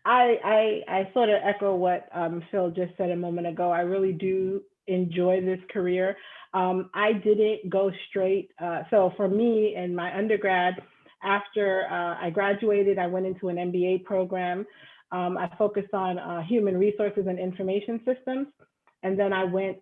I sort of echo what Phil just said a moment ago. I really do enjoy this career. I didn't go straight. So for me in my undergrad, after I graduated, I went into an MBA program. I focused on human resources and information systems. And then I went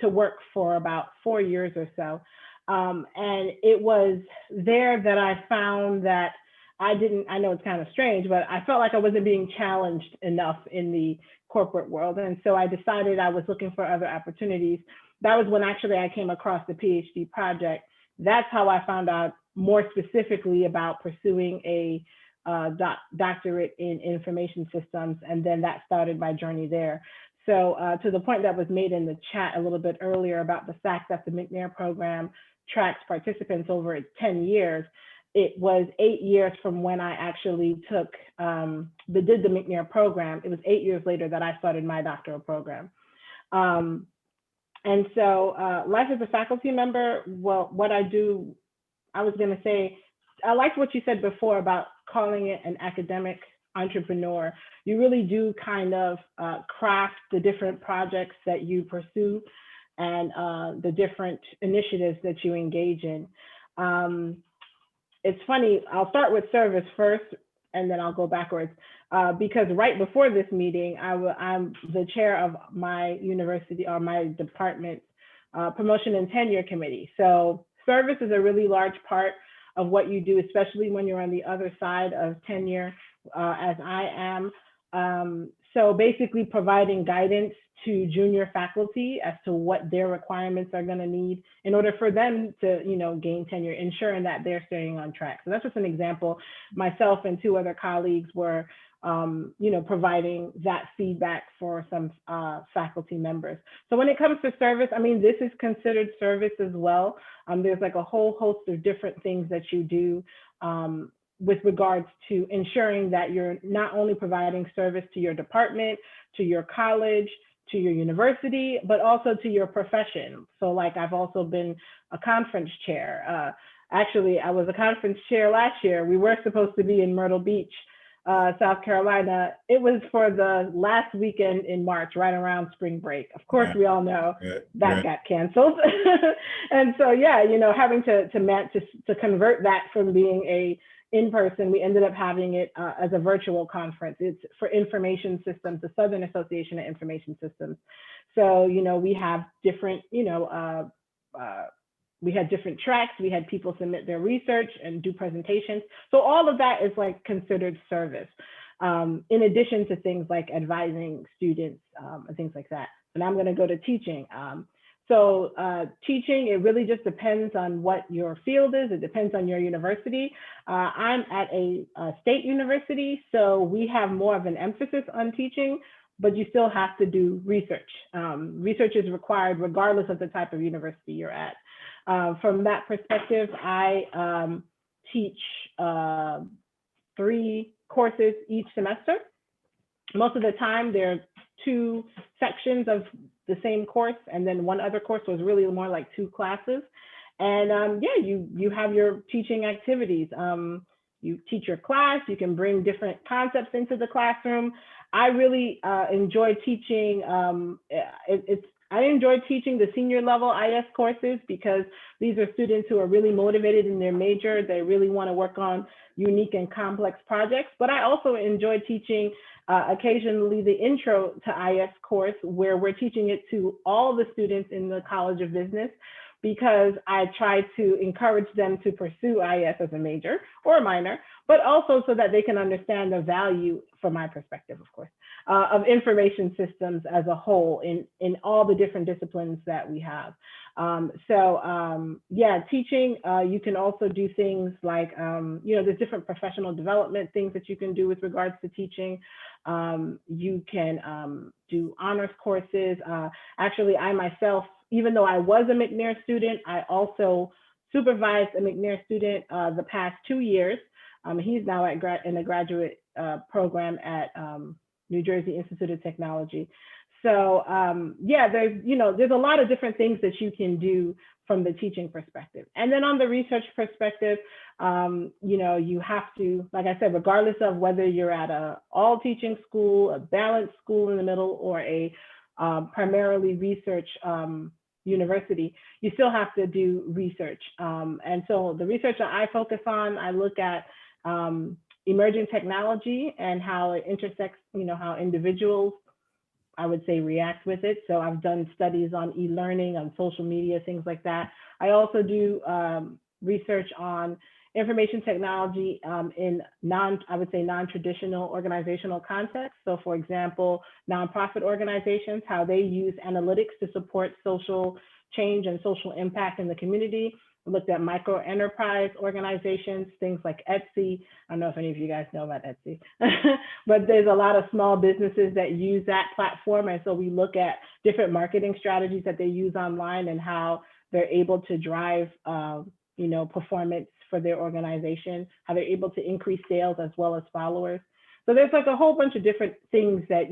to work for about 4 years or so. And it was there that I found that I know it's kind of strange, but I felt like I wasn't being challenged enough in the corporate world. And so I decided I was looking for other opportunities. That was when actually I came across the PhD project. That's how I found out more specifically about pursuing a doctorate in information systems. And then that started my journey there. So to the point that was made in the chat a little bit earlier about the fact that the McNair program tracks participants over 10 years, it was 8 years from when I actually did the McNair program. It was 8 years later that I started my doctoral program. And so life as a faculty member, well, what I do, I was gonna say, I liked what you said before about calling it an academic entrepreneur. You really do kind of craft the different projects that you pursue and the different initiatives that you engage in. It's funny, I'll start with service first and then I'll go backwards because right before this meeting, I'm the chair of my university or my department's promotion and tenure committee. So service is a really large part of what you do, especially when you're on the other side of tenure, as I am. So basically providing guidance to junior faculty as to what their requirements are going to need in order for them to, gain tenure, ensuring that they're staying on track. So that's just an example. Myself and 2 other colleagues were, providing that feedback for some faculty members. So when it comes to service, I mean, this is considered service as well. There's like a whole host of different things that you do with regards to ensuring that you're not only providing service to your department, to your college, to your university, but also to your profession. So like I've also been a conference chair. Actually, I was a conference chair last year. We were supposed to be in Myrtle Beach, South Carolina. It was for the last weekend in March, right around spring break. Of course, we all know that got canceled. And so, yeah, having to convert that from being a in-person, we ended up having it as a virtual conference. It's for information systems, the Southern Association of Information Systems. So, we have different, we had different tracks. We had people submit their research and do presentations. So all of that is like considered service, in addition to things like advising students and things like that. And I'm gonna go to teaching. So teaching, it really just depends on what your field is. It depends on your university. I'm at a state university, so we have more of an emphasis on teaching, but you still have to do research. Research is required regardless of the type of university you're at. From that perspective, I teach 3 courses each semester. Most of the time, there are 2 sections of the same course, and then one other course was really more like 2 classes. And yeah, you have your teaching activities. You teach your class, you can bring different concepts into the classroom. I really enjoy teaching. I enjoy teaching the senior level IS courses because these are students who are really motivated in their major. They really want to work on unique and complex projects. But I also enjoy teaching occasionally the intro to IS course, where we're teaching it to all the students in the College of Business, because I try to encourage them to pursue IS as a major or a minor, but also so that they can understand the value, from my perspective, of course, of information systems as a whole in all the different disciplines that we have. Yeah, teaching, you can also do things like, there's different professional development things that you can do with regards to teaching. You can do honors courses. Actually, I myself, even though I was a McNair student, I also supervised a McNair student the past 2 years. He's now in a graduate program at New Jersey Institute of Technology. So yeah, there's a lot of different things that you can do from the teaching perspective. And then on the research perspective, you have to, like I said, regardless of whether you're at a all teaching school, a balanced school in the middle, or a primarily research university, you still have to do research. And so the research that I focus on, I look at emerging technology and how it intersects, how individuals, I would say, react with it. So I've done studies on e-learning, on social media, things like that. I also do research on information technology in non-traditional organizational contexts. So for example, nonprofit organizations, how they use analytics to support social change and social impact in the community. I looked at micro enterprise organizations, things like Etsy. I don't know if any of you guys know about Etsy, but there's a lot of small businesses that use that platform. And so we look at different marketing strategies that they use online and how they're able to drive, performance for their organization, how they're able to increase sales as well as followers. So there's like a whole bunch of different things that,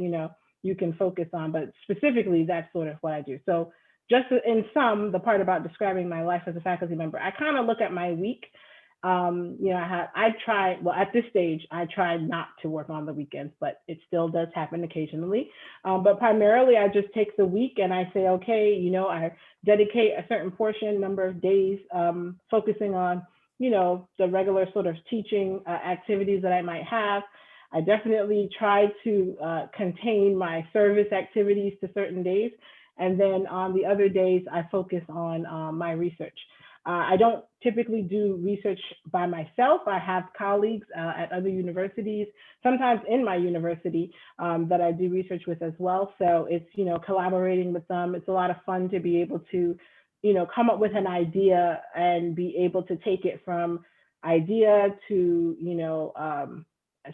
you can focus on, but specifically that's sort of what I do. So just in sum, the part about describing my life as a faculty member, I kind of look at my week. At this stage, I try not to work on the weekends, but it still does happen occasionally. But primarily, I just take the week and I say, okay, I dedicate a certain number of days focusing on, the regular sort of teaching activities that I might have. I definitely try to contain my service activities to certain days. And then on the other days, I focus on my research. I don't typically do research by myself. I have colleagues at other universities, sometimes in my university, that I do research with as well. So it's, collaborating with them. It's a lot of fun to be able to, come up with an idea and be able to take it from idea to,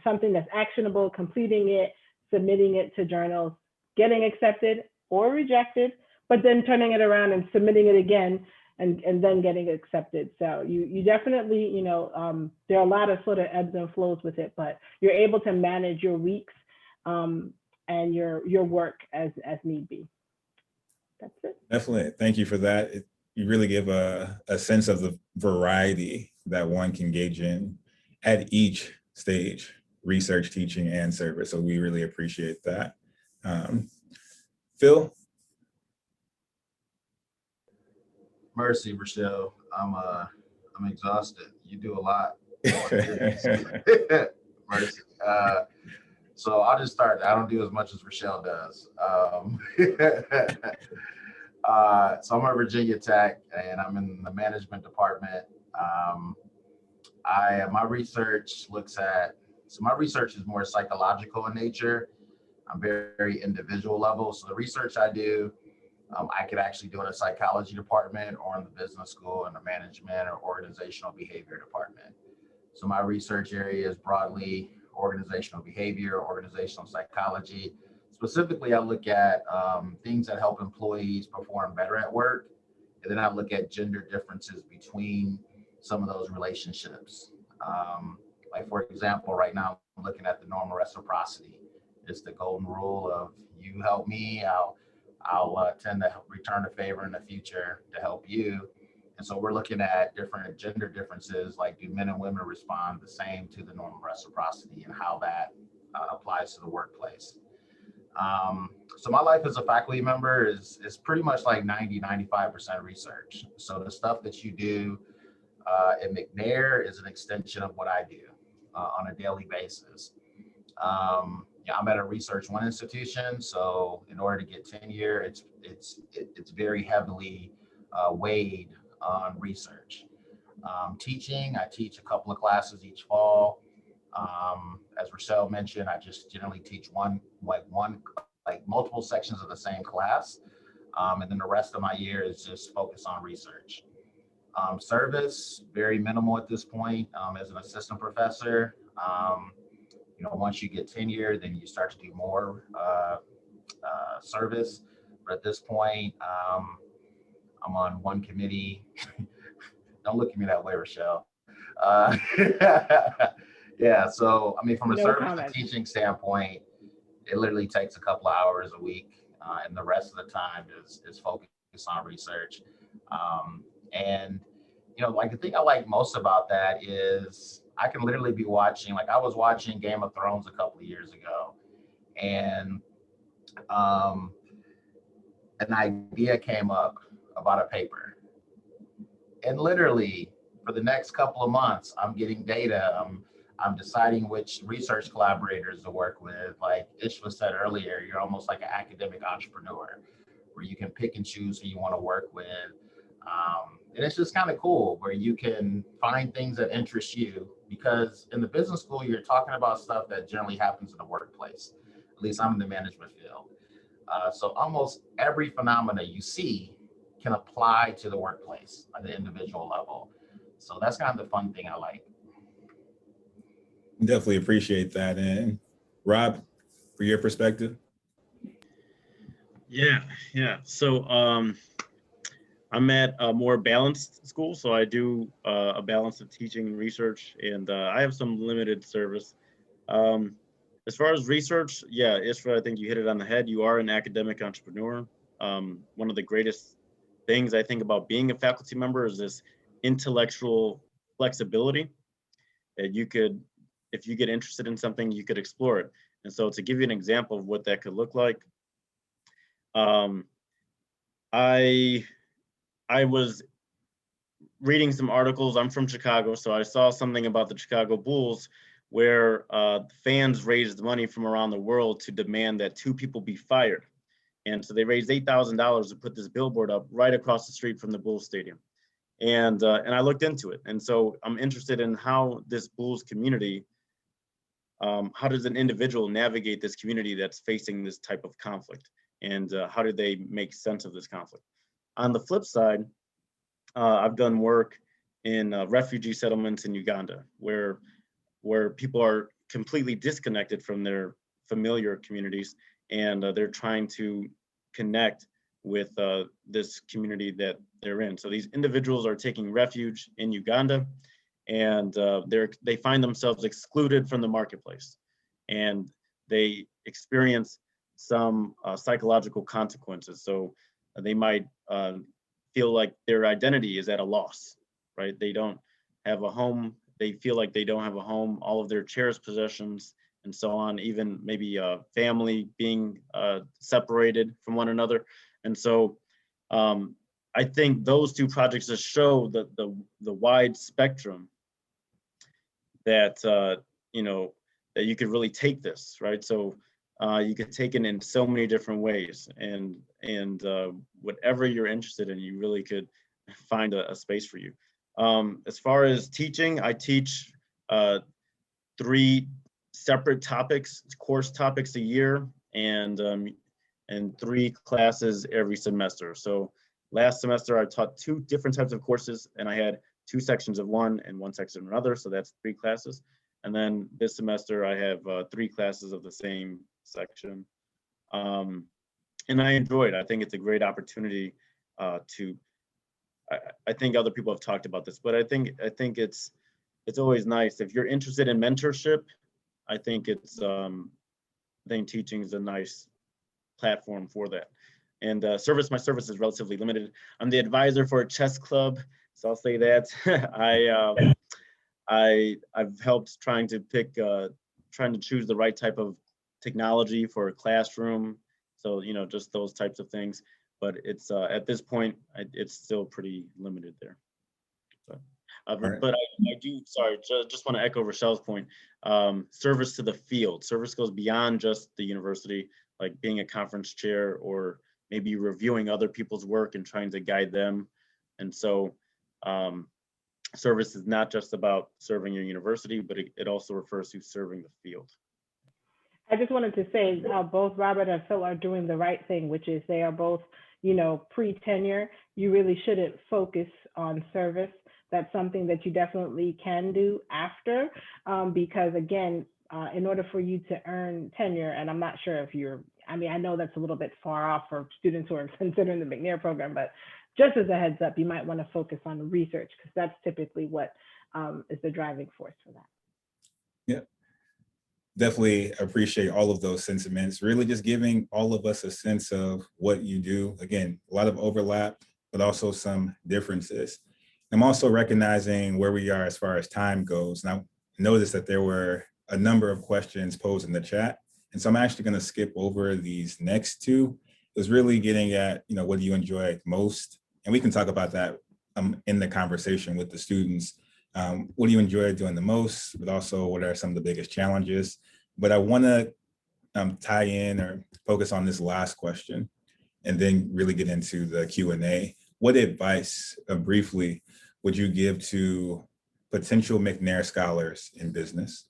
something that's actionable, completing it, submitting it to journals, getting accepted or rejected, but then turning it around and submitting it again and then getting accepted. So you definitely, there are a lot of sort of ebbs and flows with it, but you're able to manage your weeks and your work as need be. That's it. Definitely. Thank you for that. You really give a sense of the variety that one can engage in at each stage, research, teaching, and service. So we really appreciate that. Phil? Mercy, Rochelle. I'm exhausted. You do a lot. Mercy. So I'll just start. I don't do as much as Rochelle does. So I'm at Virginia Tech and I'm in the management department. My research is more psychological in nature. I'm very individual level. So the research I do, I could actually do in a psychology department or in the business school in the management or organizational behavior department. So my research area is broadly organizational behavior, organizational psychology. Specifically, I look at things that help employees perform better at work. And then I look at gender differences between some of those relationships. Like for example, right now I'm looking at the normal reciprocity. It's the golden rule of you help me, I'll tend to return a favor in the future to help you. And so we're looking at different gender differences, like do men and women respond the same to the normal reciprocity and how that applies to the workplace. So my life as a faculty member is pretty much like 95% research. So the stuff that you do at McNair is an extension of what I do on a daily basis. Yeah, I'm at a Research One institution, so in order to get tenure, it's very heavily weighed on research. Teaching, I teach a couple of classes each fall. As Rochelle mentioned, I just generally teach multiple sections of the same class. And then the rest of my year is just focused on research. Service, very minimal at this point as an assistant professor. Once you get tenure, then you start to do more service. But at this point, I'm on one committee. Don't look at me that way, Rochelle. Yeah, so I mean, from a No service comment. and teaching standpoint, it literally takes a couple of hours a week, and the rest of the time is focused on research. And like the thing I like most about that is I can literally be watching, like I was watching Game of Thrones a couple of years ago, and an idea came up about a paper. And literally for the next couple of months, I'm getting data. I'm deciding which research collaborators to work with. Like Ishva said earlier, you're almost like an academic entrepreneur where you can pick and choose who you want to work with. And it's just kind of cool where you can find things that interest you, because in the business school, you're talking about stuff that generally happens in the workplace. At least I'm in the management field. So almost every phenomena you see can apply to the workplace at the individual level. So that's kind of the fun thing I like. Definitely appreciate that. And Rob, for your perspective? Yeah. So I'm at a more balanced school, so I do a balance of teaching and research, and I have some limited service. As far as research, yeah, Isra, I think you hit it on the head. You are an academic entrepreneur. One of the greatest things I think about being a faculty member is this intellectual flexibility that you could, if you get interested in something, you could explore it. And so to give you an example of what that could look like, I was reading some articles. I'm from Chicago, so I saw something about the Chicago Bulls where fans raised money from around the world to demand that 2 people be fired. And so they raised $8,000 to put this billboard up right across the street from the Bulls Stadium. And I looked into it. And so I'm interested in how this Bulls community, how does an individual navigate this community that's facing this type of conflict? And how do they make sense of this conflict? On the flip side, I've done work in refugee settlements in Uganda, where people are completely disconnected from their familiar communities, and they're trying to connect with this community that they're in. So these individuals are taking refuge in Uganda, and they find themselves excluded from the marketplace, and they experience some psychological consequences. So they might feel like their identity is at a loss, right? They don't have a home. They feel like they don't have a home. All of their cherished possessions and so on, even maybe family being separated from one another. And so I think those 2 projects just show the wide spectrum that, that you could really take this, right? So you could take it in so many different ways, and whatever you're interested in, you really could find a space for you. As far as teaching, I teach 3 separate topics, course topics a year, and 3 classes every semester. So last semester I taught 2 different types of courses, and I had 2 sections of one and 1 section of another. So that's 3 classes. And then this semester I have 3 classes of the same section. And I enjoy it. I think it's a great opportunity to, I think other people have talked about this, but I think it's always nice if you're interested in mentorship. I think teaching is a nice platform for that. And my service is relatively limited. I'm the advisor for a chess club, so I'll say that. I've helped trying to choose the right type of technology for a classroom. So, just those types of things. But it's at this point, it's still pretty limited there. Right. But I do, sorry, just want to echo Rochelle's point. Service to the field. Service goes beyond just the university, like being a conference chair or maybe reviewing other people's work and trying to guide them. And so service is not just about serving your university, but it also refers to serving the field. I just wanted to say both Robert and Phil are doing the right thing, which is they are both, pre-tenure. You really shouldn't focus on service. That's something that you definitely can do after, because again, in order for you to earn tenure, and I'm not sure if I know that's a little bit far off for students who are considering the McNair program, but just as a heads up, you might want to focus on research because that's typically what is the driving force for that. Yeah. Definitely appreciate all of those sentiments, really just giving all of us a sense of what you do. Again, a lot of overlap, but also some differences. I'm also recognizing where we are as far as time goes. And I noticed that there were a number of questions posed in the chat. And so I'm actually going to skip over these next two. It was really getting at, what do you enjoy most? And we can talk about that in the conversation with the students. What do you enjoy doing the most, but also what are some of the biggest challenges? But I want to tie in or focus on this last question and then really get into the Q&A. What advice, briefly, would you give to potential McNair scholars in business?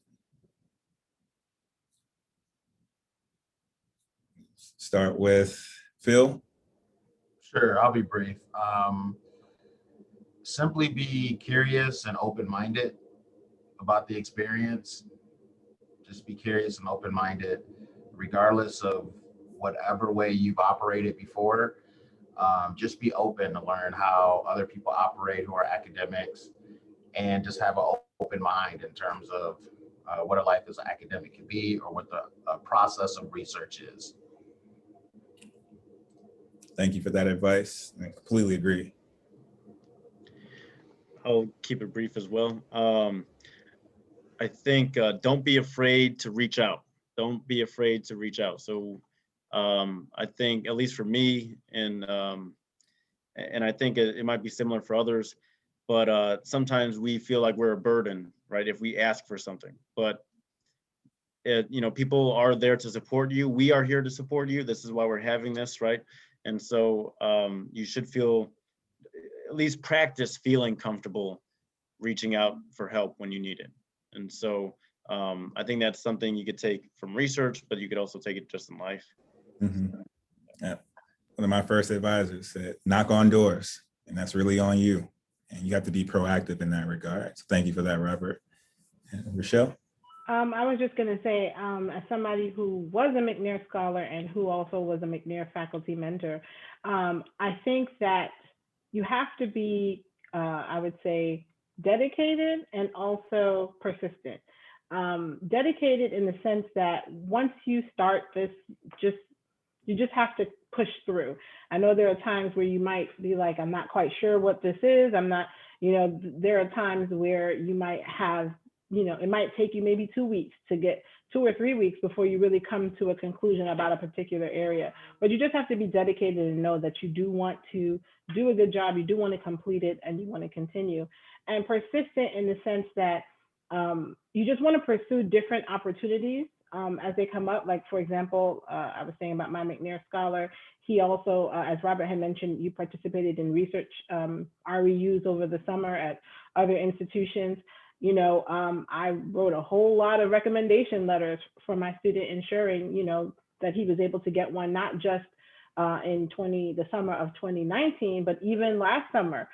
Start with Phil. Sure, I'll be brief. Simply be curious and open-minded about the experience. Just be curious and open-minded, regardless of whatever way you've operated before. Just be open to learn how other people operate who are academics, and just have an open mind in terms of what a life as an academic can be, or what the process of research is. Thank you for that advice. I completely agree. I'll keep it brief as well. I think don't be afraid to reach out. Don't be afraid to reach out. So I think, at least for me, and I think it might be similar for others, but sometimes we feel like we're a burden, right, if we ask for something. But people are there to support you. We are here to support you. This is why we're having this, right? And so you should feel, at least practice feeling comfortable reaching out for help when you need it. And so I think that's something you could take from research, but you could also take it just in life. Mm-hmm. Yeah. One of my first advisors said, knock on doors, and that's really on you. And you have to be proactive in that regard. So thank you for that, Robert. And Rochelle? I was just going to say, as somebody who was a McNair scholar and who also was a McNair faculty mentor, I think that you have to be, I would say, dedicated and also persistent. Dedicated in the sense that once you start this, you just have to push through. I know there are times where you might be like, I'm not quite sure what this is. I'm not, there are times where you might have, it might take you maybe 2 weeks to get 2 or 3 weeks before you really come to a conclusion about a particular area. But you just have to be dedicated and know that you do want to do a good job, you do want to complete it, and you want to continue. And persistent in the sense that you just want to pursue different opportunities as they come up. Like, for example, I was saying about my McNair scholar, he also, as Robert had mentioned, you participated in research REUs over the summer at other institutions. I wrote a whole lot of recommendation letters for my student, ensuring, that he was able to get one, not just in the summer of 2019, but even last summer,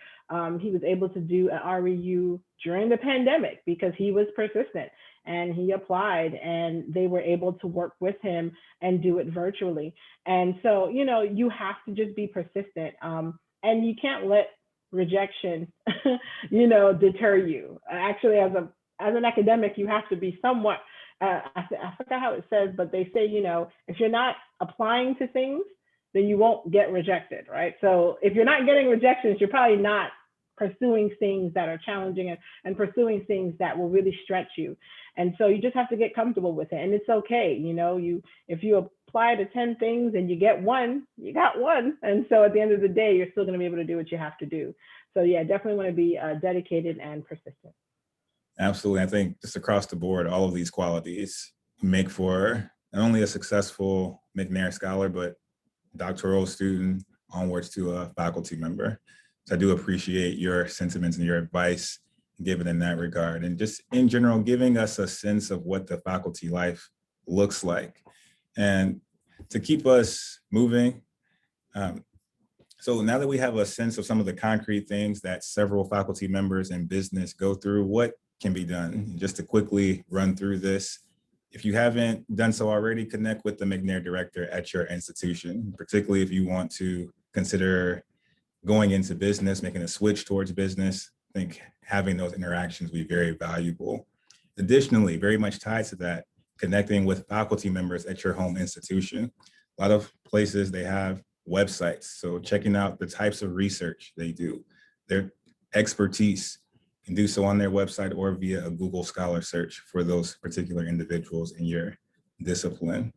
he was able to do an REU during the pandemic because he was persistent and he applied, and they were able to work with him and do it virtually. And so, you have to just be persistent, and you can't let rejection, deter you. Actually, as an academic, you have to be somewhat, I forgot how it says, but they say, if you're not applying to things, then you won't get rejected, right? So if you're not getting rejections, you're probably not pursuing things that are challenging and pursuing things that will really stretch you. And so you just have to get comfortable with it, and it's okay. You know, if you apply to 10 things and you get one, you got one. And so at the end of the day, you're still going to be able to do what you have to do. So yeah, definitely want to be dedicated and persistent. Absolutely. I think just across the board, all of these qualities make for not only a successful McNair scholar, but doctoral student onwards to a faculty member. So I do appreciate your sentiments and your advice given in that regard. And just in general, giving us a sense of what the faculty life looks like. And to keep us moving, so now that we have a sense of some of the concrete things that several faculty members in business go through, what can be done? Just to quickly run through this. If you haven't done so already, connect with the McNair director at your institution, particularly if you want to consider going into business, making a switch towards business. I think having those interactions will be very valuable. Additionally, very much tied to that, connecting with faculty members at your home institution. A lot of places they have websites, so checking out the types of research they do, their expertise. You can do so on their website or via a Google Scholar search for those particular individuals in your discipline.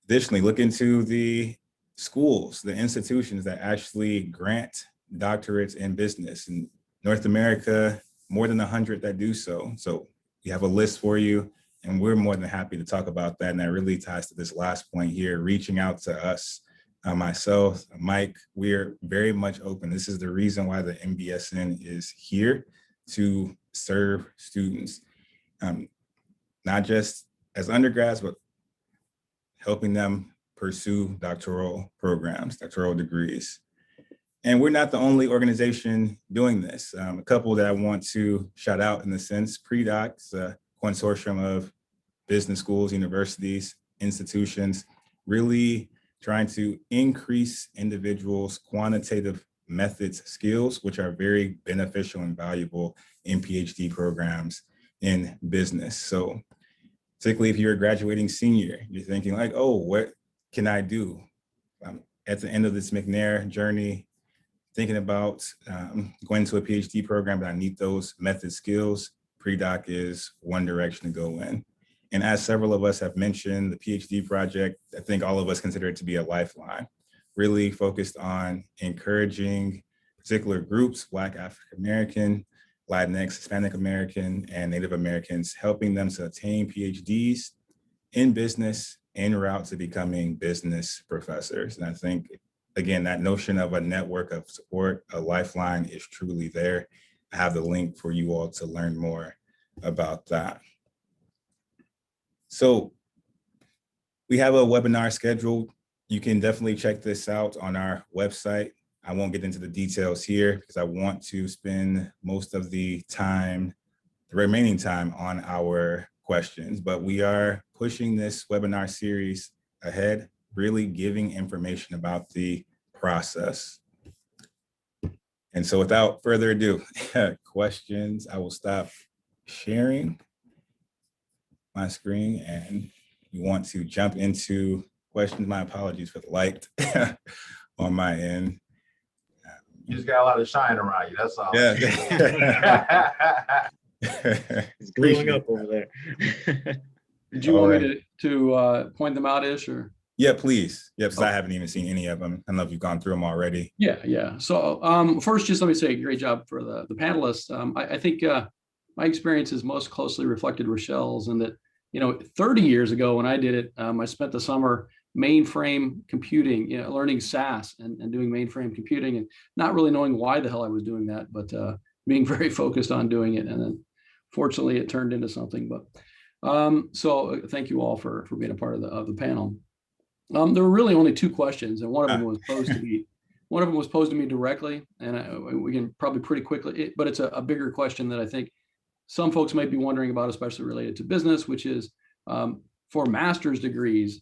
Additionally, look into the schools, the institutions that actually grant doctorates in business. In North America, more than 100 that do so. So we have a list for you, and we're more than happy to talk about that. And that really ties to this last point here, reaching out to us. Myself, Mike, we're very much open. This is the reason why the MBSN is here, to serve students, not just as undergrads, but helping them pursue doctoral programs, doctoral degrees. And we're not the only organization doing this. A couple that I want to shout out in the sense, Pre-Doc's a consortium of business schools, universities, institutions, really trying to increase individuals' quantitative methods skills, which are very beneficial and valuable in PhD programs in business. So particularly if you're a graduating senior, you're thinking like, oh, what can I do? At the end of this McNair journey, thinking about going to a PhD program, but I need those method skills, Pre-Doc is one direction to go in. And as several of us have mentioned, the PhD project, I think all of us consider it to be a lifeline, really focused on encouraging particular groups, Black, African-American, Latinx, Hispanic American, and Native Americans, helping them to attain PhDs in business en route to becoming business professors. And I think, again, that notion of a network of support, a lifeline is truly there. I have the link for you all to learn more about that. So we have a webinar scheduled. You can definitely check this out on our website. I won't get into the details here because I want to spend most of the time, the remaining time, on our questions, but we are pushing this webinar series ahead, really giving information about the process. And so without further ado, questions, I will stop sharing my screen, and you want to jump into questions. My apologies for the light on my end. You just got a lot of shine around you, that's all. Yeah. It's glowing up over there. Did you want me to point them out, Ish, or? Yeah, please. Yeah, because I haven't even seen any of them. I don't know if you've gone through them already. Yeah. So first, just let me say, great job for the panelists. I think my experience is most closely reflected Rochelle's, in that, 30 years ago when I did it, I spent the summer mainframe computing, learning SAS and doing mainframe computing, and not really knowing why the hell I was doing that, but being very focused on doing it. And then fortunately it turned into something. But so thank you all for being a part of the panel. There were really only two questions, and one of them was posed to me directly, and we can probably pretty quickly, but it's a bigger question that I think some folks might be wondering about, especially related to business, which is for master's degrees,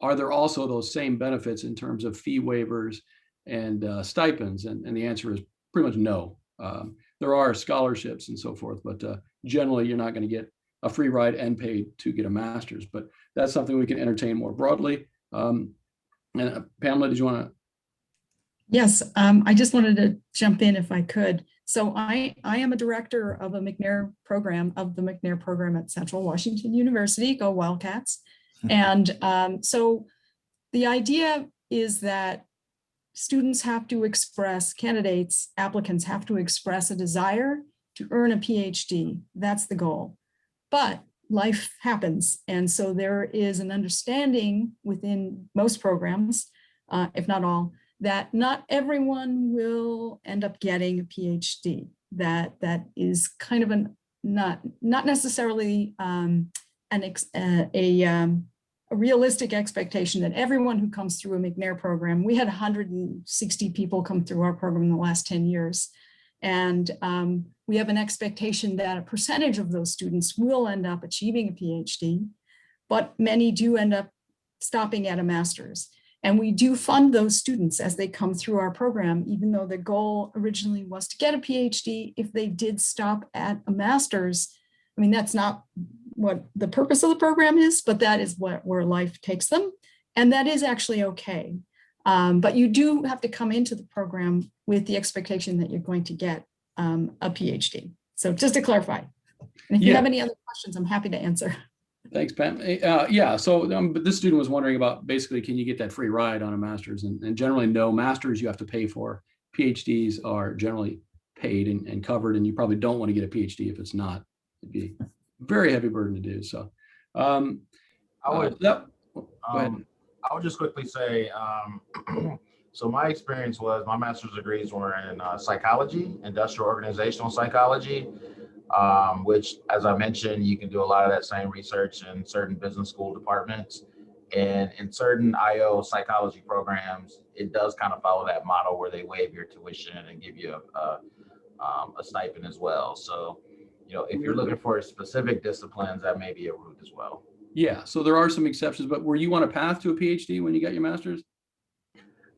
are there also those same benefits in terms of fee waivers and stipends? And the answer is pretty much no. There are scholarships and so forth, but generally you're not going to get a free ride and paid to get a master's, but that's something we can entertain more broadly. And Pamela, did you want to? Yes, I just wanted to jump in if I could. So I am a director of a McNair program, of the McNair program at Central Washington University, go Wildcats. And so the idea is that students have to express, candidates, applicants have to express a desire to earn a PhD. That's the goal. But life happens. And so there is an understanding within most programs, if not all, that not everyone will end up getting a PhD. That is kind of not necessarily a realistic expectation that everyone who comes through a McNair program, we had 160 people come through our program in the last 10 years. And we have an expectation that a percentage of those students will end up achieving a PhD, but many do end up stopping at a master's. And we do fund those students as they come through our program, even though the goal originally was to get a PhD. If they did stop at a master's, I mean, that's not what the purpose of the program is, but that is where life takes them. And that is actually okay. But you do have to come into the program with the expectation that you're going to get a PhD. So just to clarify, and if you have any other questions, I'm happy to answer. Thanks, Pam. Yeah, so but this student was wondering about basically, can you get that free ride on a master's? And generally, no, masters you have to pay for. PhDs are generally paid and covered, and you probably don't want to get a PhD if it's not. It'd be a very heavy burden to do. So I would go ahead. I would just quickly say, so my experience was my master's degrees were in psychology, industrial organizational psychology, which, as I mentioned, you can do a lot of that same research in certain business school departments. And in certain IO psychology programs, it does kind of follow that model where they waive your tuition and give you a stipend as well. So, you know, if you're looking for specific disciplines, that may be a route as well. Yeah, so there are some exceptions, but were you on a path to a PhD when you got your master's?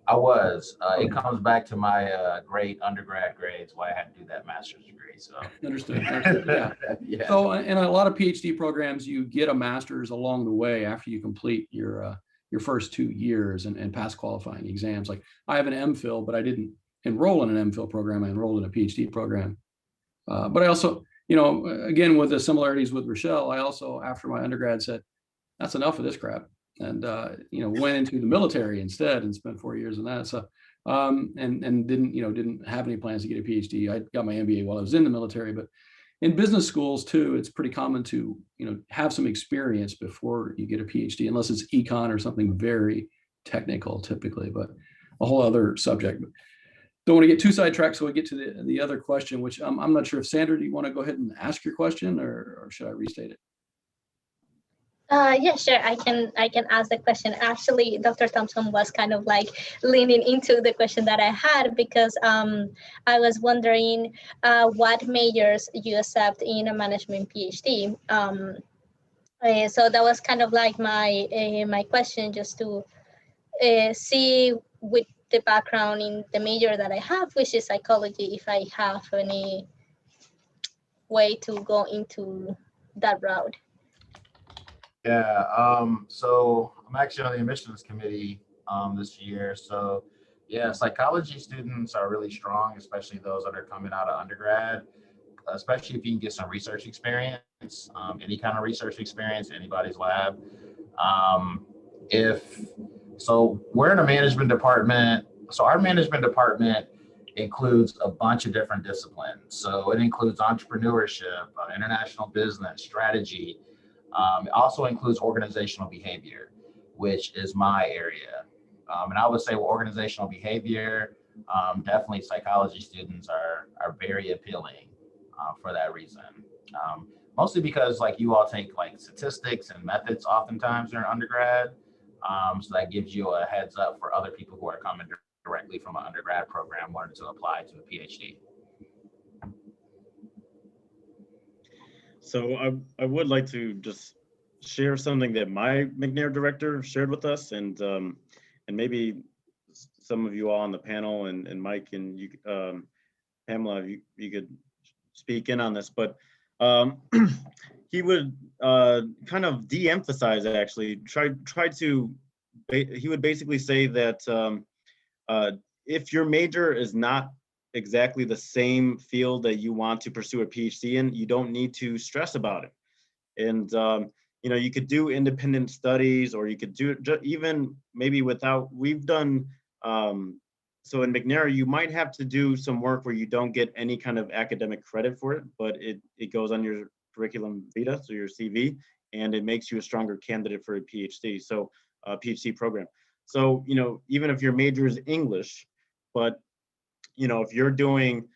I was. It comes back to my great undergrad grades why I had to do that master's degree. So Understood. Yeah. Yeah. So in a lot of PhD programs, you get a master's along the way after you complete your first 2 years and pass qualifying exams. Like I have an MPhil, but I didn't enroll in an MPhil program. I enrolled in a PhD program. But I also, you know, again, with the similarities with Rochelle, I also, after my undergrad, said, that's enough of this crap. And, you know, went into the military instead and spent 4 years in that. So, and didn't have any plans to get a PhD. I got my MBA while I was in the military, but in business schools too, it's pretty common to, you know, have some experience before you get a PhD, unless it's econ or something very technical typically, but a whole other subject. But don't want to get too sidetracked, so we get to the other question, which I'm not sure if Sandra, do you want to go ahead and ask your question, or should I restate it? Yeah, sure. I can ask the question. Actually, Dr. Thompson was kind of like leaning into the question that I had, because I was wondering what majors you accept in a management PhD. So that was kind of like my question, just to see with the background in the major that I have, which is psychology, if I have any way to go into that route. Yeah, so I'm actually on the admissions committee this year. So yeah, psychology students are really strong, especially those that are coming out of undergrad, especially if you can get some research experience, any kind of research experience, anybody's lab. So we're in a management department. So our management department includes a bunch of different disciplines. So it includes entrepreneurship, international business, strategy. It also includes organizational behavior, which is my area. And I would say with organizational behavior, definitely psychology students are very appealing for that reason. Mostly because like you all take like statistics and methods oftentimes during undergrad. So that gives you a heads up for other people who are coming directly from an undergrad program wanting to apply to a PhD. So I would like to just share something that my McNair director shared with us, and maybe some of you all on the panel and Mike and you, Pamela, you could speak in on this, but he would kind of de-emphasize, actually he would basically say that if your major is not exactly the same field that you want to pursue a PhD in, you don't need to stress about it. And you know, you could do independent studies, or you could do it even maybe without. We've done so in McNair, you might have to do some work where you don't get any kind of academic credit for it, but it goes on your curriculum vitae, so your CV, and it makes you a stronger candidate for a PhD. So a PhD program. So you know, even if your major is English, but you know, if you're doing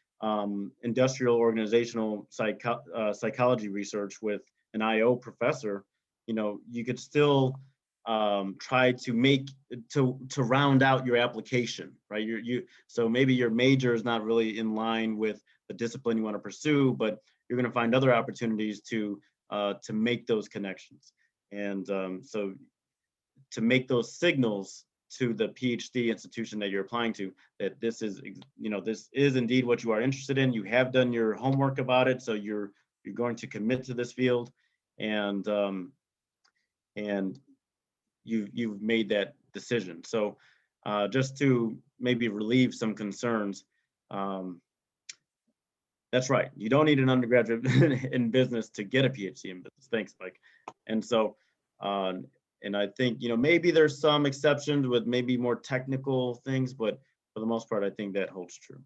industrial organizational psychology research with an IO professor, you know, you could still try to make to round out your application, right? So maybe your major is not really in line with the discipline you want to pursue, but you're going to find other opportunities to make those connections, and so to make those signals to the PhD institution that you're applying to, that this is, you know, this is indeed what you are interested in. You have done your homework about it, so you're going to commit to this field, and you've made that decision. So just to maybe relieve some concerns, that's right. You don't need an undergraduate in business to get a PhD in business. Thanks, Mike. And so, and I think, you know, maybe there's some exceptions with maybe more technical things, but for the most part, I think that holds true.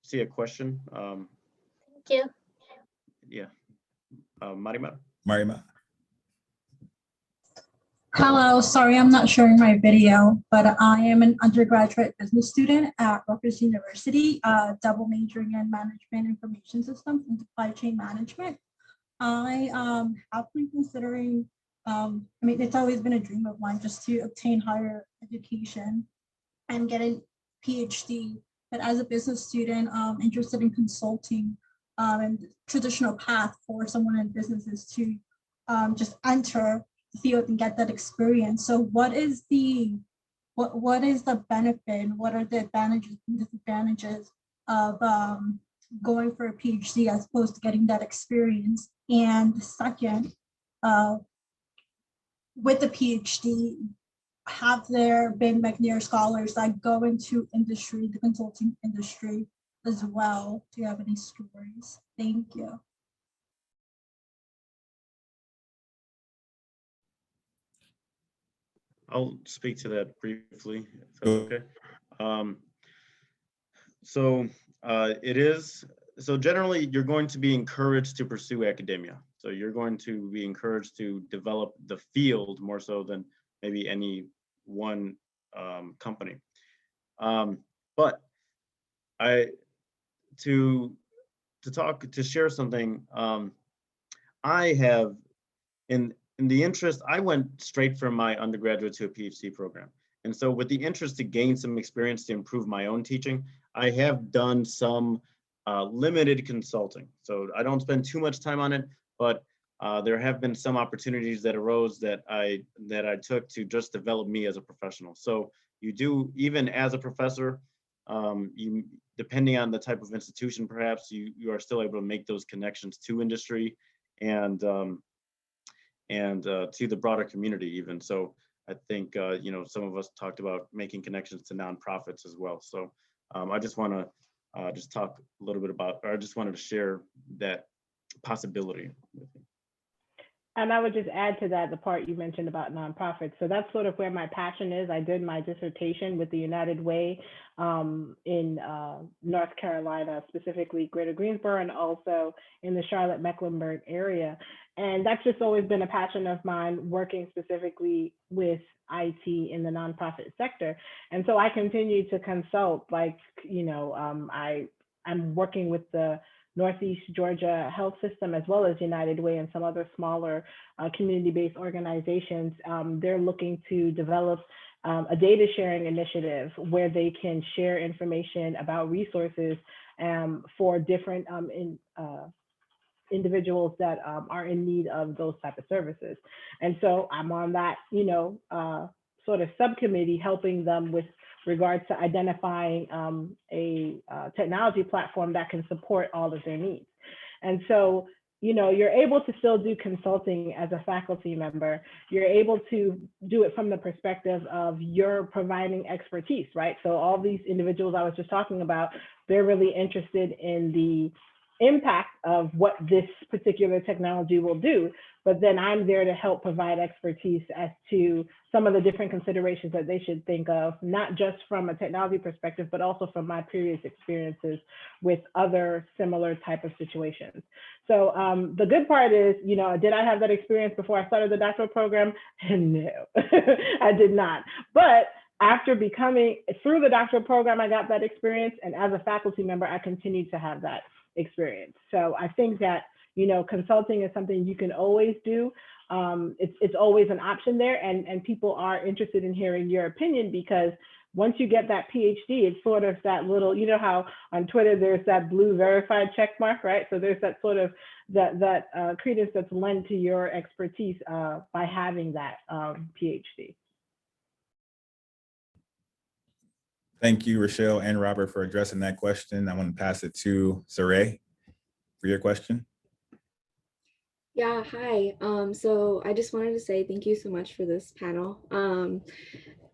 See a question? Thank you. Yeah, Marima. Marima. Hello, sorry, I'm not showing my video, but I am an undergraduate business student at Rutgers University, double majoring in management information systems and supply chain management. I have been considering, I mean, it's always been a dream of mine just to obtain higher education and get a PhD. But as a business student, interested in consulting, and the traditional path for someone in business is to just enter the field and get that experience. So what is the benefit? What are the advantages and disadvantages of going for a PhD as opposed to getting that experience? And second, with the PhD, have there been McNair scholars that go into industry, the consulting industry as well? Do you have any stories? Thank you. I'll speak to that briefly, if that's okay. So it is, so generally you're going to be encouraged to pursue academia. So you're going to be encouraged to develop the field more so than maybe any one company. But to share something, I have, in the interest, I went straight from my undergraduate to a PhD program. And so with the interest to gain some experience to improve my own teaching, I have done some limited consulting. So I don't spend too much time on it, but there have been some opportunities that arose that I took to just develop me as a professional. So you do, even as a professor, you, depending on the type of institution, perhaps you are still able to make those connections to industry and to the broader community even. So I think, you know, some of us talked about making connections to nonprofits as well. So I just want to just talk a little bit about, or I just wanted to share that possibility with you. And I would just add to that the part you mentioned about nonprofits. So that's sort of where my passion is. I did my dissertation with the United Way in North Carolina, specifically Greater Greensboro, and also in the Charlotte-Mecklenburg area. And that's just always been a passion of mine, working specifically with IT in the nonprofit sector. And so I continue to consult, like, you know, I'm working with the Northeast Georgia Health System, as well as United Way and some other smaller community-based organizations. They're looking to develop a data sharing initiative where they can share information about resources for different individuals that are in need of those type of services. And so I'm on that, you know, sort of subcommittee, helping them with regards to identifying a technology platform that can support all of their needs. And so, you're able to still do consulting as a faculty member. You're able to do it from the perspective of you're providing expertise, right? So all these individuals I was just talking about, they're really interested in the impact of what this particular technology will do, but then I'm there to help provide expertise as to some of the different considerations that they should think of, not just from a technology perspective, but also from my previous experiences with other similar type of situations. So the good part is, did I have that experience before I started the doctoral program? No, I did not. But after through the doctoral program, I got that experience. And as a faculty member, I continued to have that experience. So I think that, consulting is something you can always do. It's always an option there, and people are interested in hearing your opinion, because once you get that PhD, it's sort of that little, how on Twitter there's that blue verified check mark, right? So there's that sort of that credence that's lent to your expertise by having that PhD. Thank you, Rochelle and Robert, for addressing that question. I want to pass it to Saray for your question. Yeah, hi. So I just wanted to say thank you so much for this panel.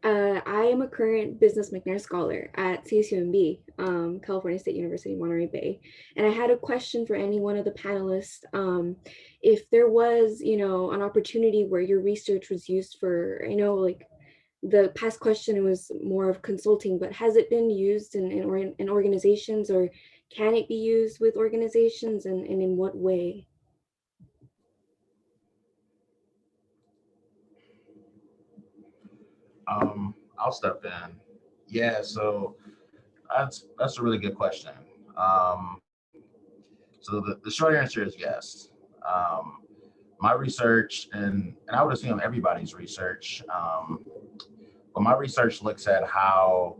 I am a current business McNair scholar at CSUMB, California State University, Monterey Bay. And I had a question for any one of the panelists. If there was, an opportunity where your research was used for, like the past question was more of consulting, but has it been used in organizations, or can it be used with organizations, and in what way? I'll step in. Yeah, so that's a really good question. So the short answer is yes. My research, and I would assume everybody's research, but my research looks at how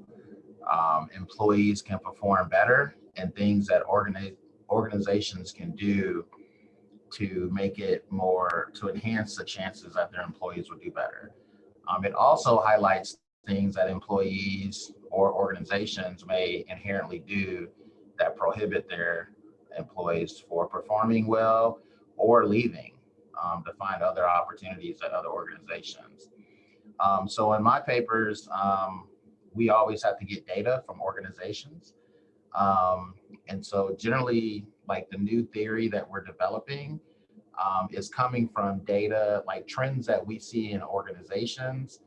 employees can perform better and things that organizations can do to make it to enhance the chances that their employees will do better. It also highlights things that employees or organizations may inherently do that prohibit their employees for performing well or leaving to find other opportunities at other organizations. So in my papers, we always have to get data from organizations. And so generally, like the new theory that we're developing is coming from data, like trends that we see in organizations.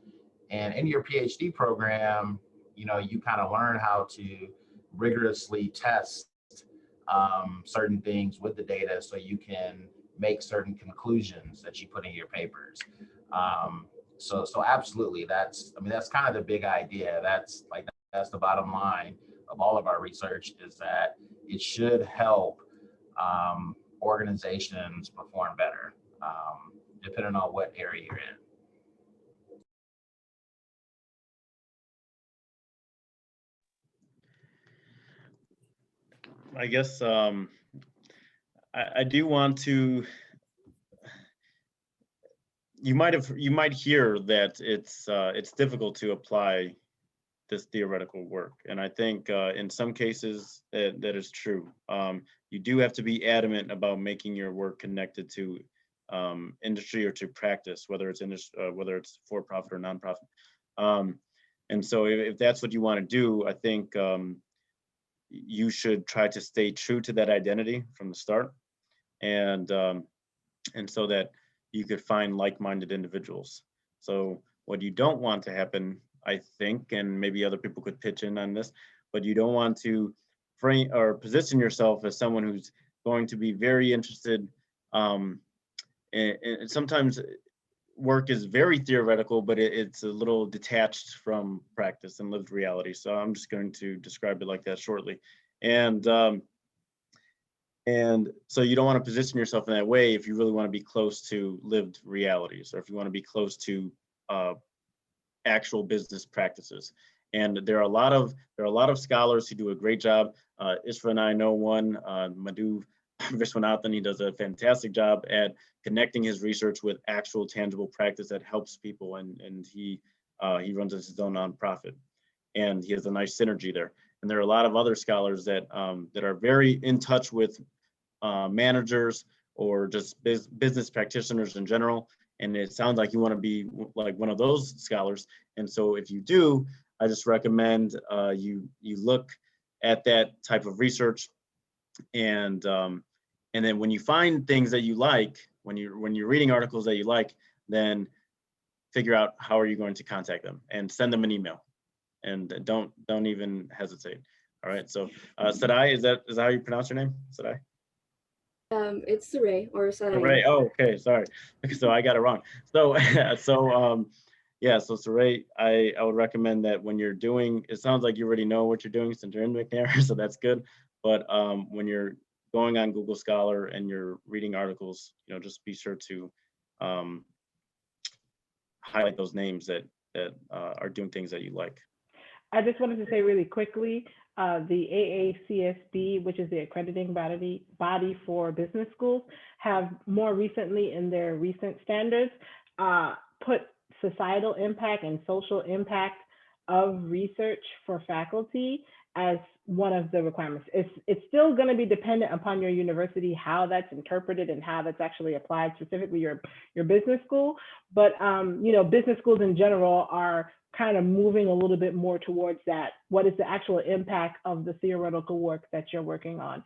And in your PhD program, you kind of learn how to rigorously test certain things with the data so you can make certain conclusions that you put in your papers. So absolutely, that's kind of the big idea. That's the bottom line of all of our research, is that it should help organizations perform better, depending on what area you're in. I guess I do want to. You might hear that it's difficult to apply this theoretical work, and I think in some cases that is true. You do have to be adamant about making your work connected to industry or to practice, whether it's for profit or nonprofit. And so if that's what you want to do, I think you should try to stay true to that identity from the start, and so that you could find like-minded individuals. So what you don't want to happen, I think, and maybe other people could pitch in on this, but you don't want to frame or position yourself as someone who's going to be very interested. And sometimes work is very theoretical, but it's a little detached from practice and lived reality. So I'm just going to describe it like that shortly. And so you don't want to position yourself in that way if you really want to be close to lived realities, or if you want to be close to actual business practices. And there are a lot of scholars who do a great job. Ishra and I know one, Madhu Viswanathan. He does a fantastic job at connecting his research with actual tangible practice that helps people, and he runs his own nonprofit, and he has a nice synergy there. And there are a lot of other scholars that are very in touch with managers, or just business practitioners in general. And it sounds like you want to be like one of those scholars. And so if you do, I just recommend you look at that type of research, and then when you find things that you like, when you're reading articles that you like, then figure out how are you going to contact them and send them an email, and don't even hesitate. All right. So Sadai, is that how you pronounce your name? Sadai? It's Saray or Sarai. Saray. Oh, okay. Sorry. So I got it wrong. So yeah. So Saray, I would recommend that when you're doing, it sounds like you already know what you're doing since you're in McNair, so that's good. But when you're going on Google Scholar and you're reading articles, just be sure to highlight those names that are doing things that you like. I just wanted to say really quickly, the AACSB, which is the accrediting body for business schools, have more recently in their recent standards put societal impact and social impact of research for faculty as one of the requirements. It's still going to be dependent upon your university, how that's interpreted and how that's actually applied, specifically your business school. But business schools in general are kind of moving a little bit more towards that. What is the actual impact of the theoretical work that you're working on?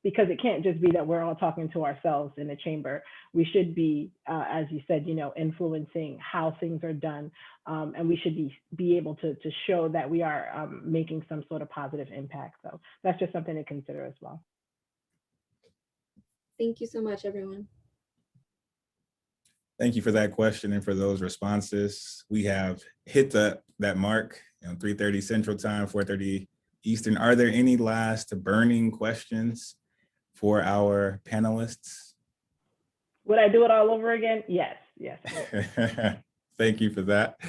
Because it can't just be that we're all talking to ourselves in a chamber. We should be, as you said, influencing how things are done. And we should be able to show that we are making some sort of positive impact. So that's just something to consider as well. Thank you so much, everyone. Thank you for that question and for those responses. We have hit that mark, 3:30 Central Time, 4:30 Eastern. Are there any last burning questions for our panelists? Would I do it all over again? Yes. Thank you for that.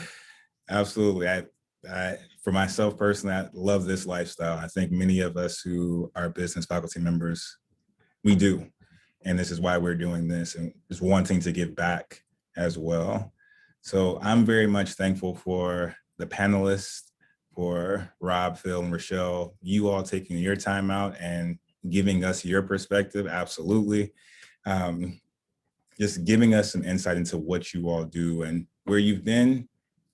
Absolutely. I, for myself personally, I love this lifestyle. I think many of us who are business faculty members, we do. And this is why we're doing this, and just wanting to give back as well. So I'm very much thankful for the panelists, for Rob, Phil, and Rochelle, you all taking your time out and giving us your perspective. Absolutely. Just giving us some insight into what you all do and where you've been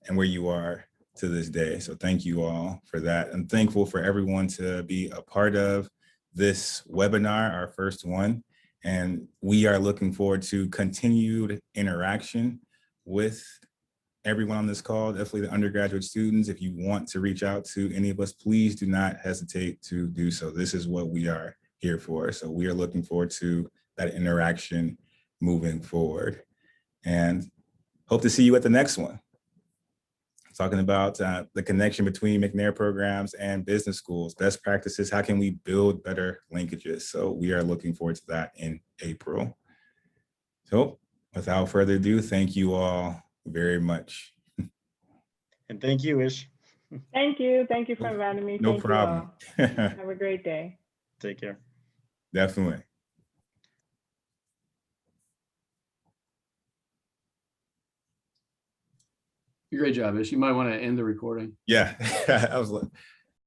and where you are to this day. So thank you all for that. I'm thankful for everyone to be a part of this webinar, our first one. And we are looking forward to continued interaction with everyone on this call, definitely the undergraduate students. If you want to reach out to any of us, please do not hesitate to do so. This is what we are here for. So we are looking forward to that interaction moving forward, and hope to see you at the next one. Talking about the connection between McNair programs and business schools, best practices, how can we build better linkages? So we are looking forward to that in April. So without further ado, thank you all very much. And thank you, Ish. Thank you. Thank you for inviting me. No Thank problem. You all. Have a great day. Take care. Definitely. Great job, Ish. You might want to end the recording. Yeah,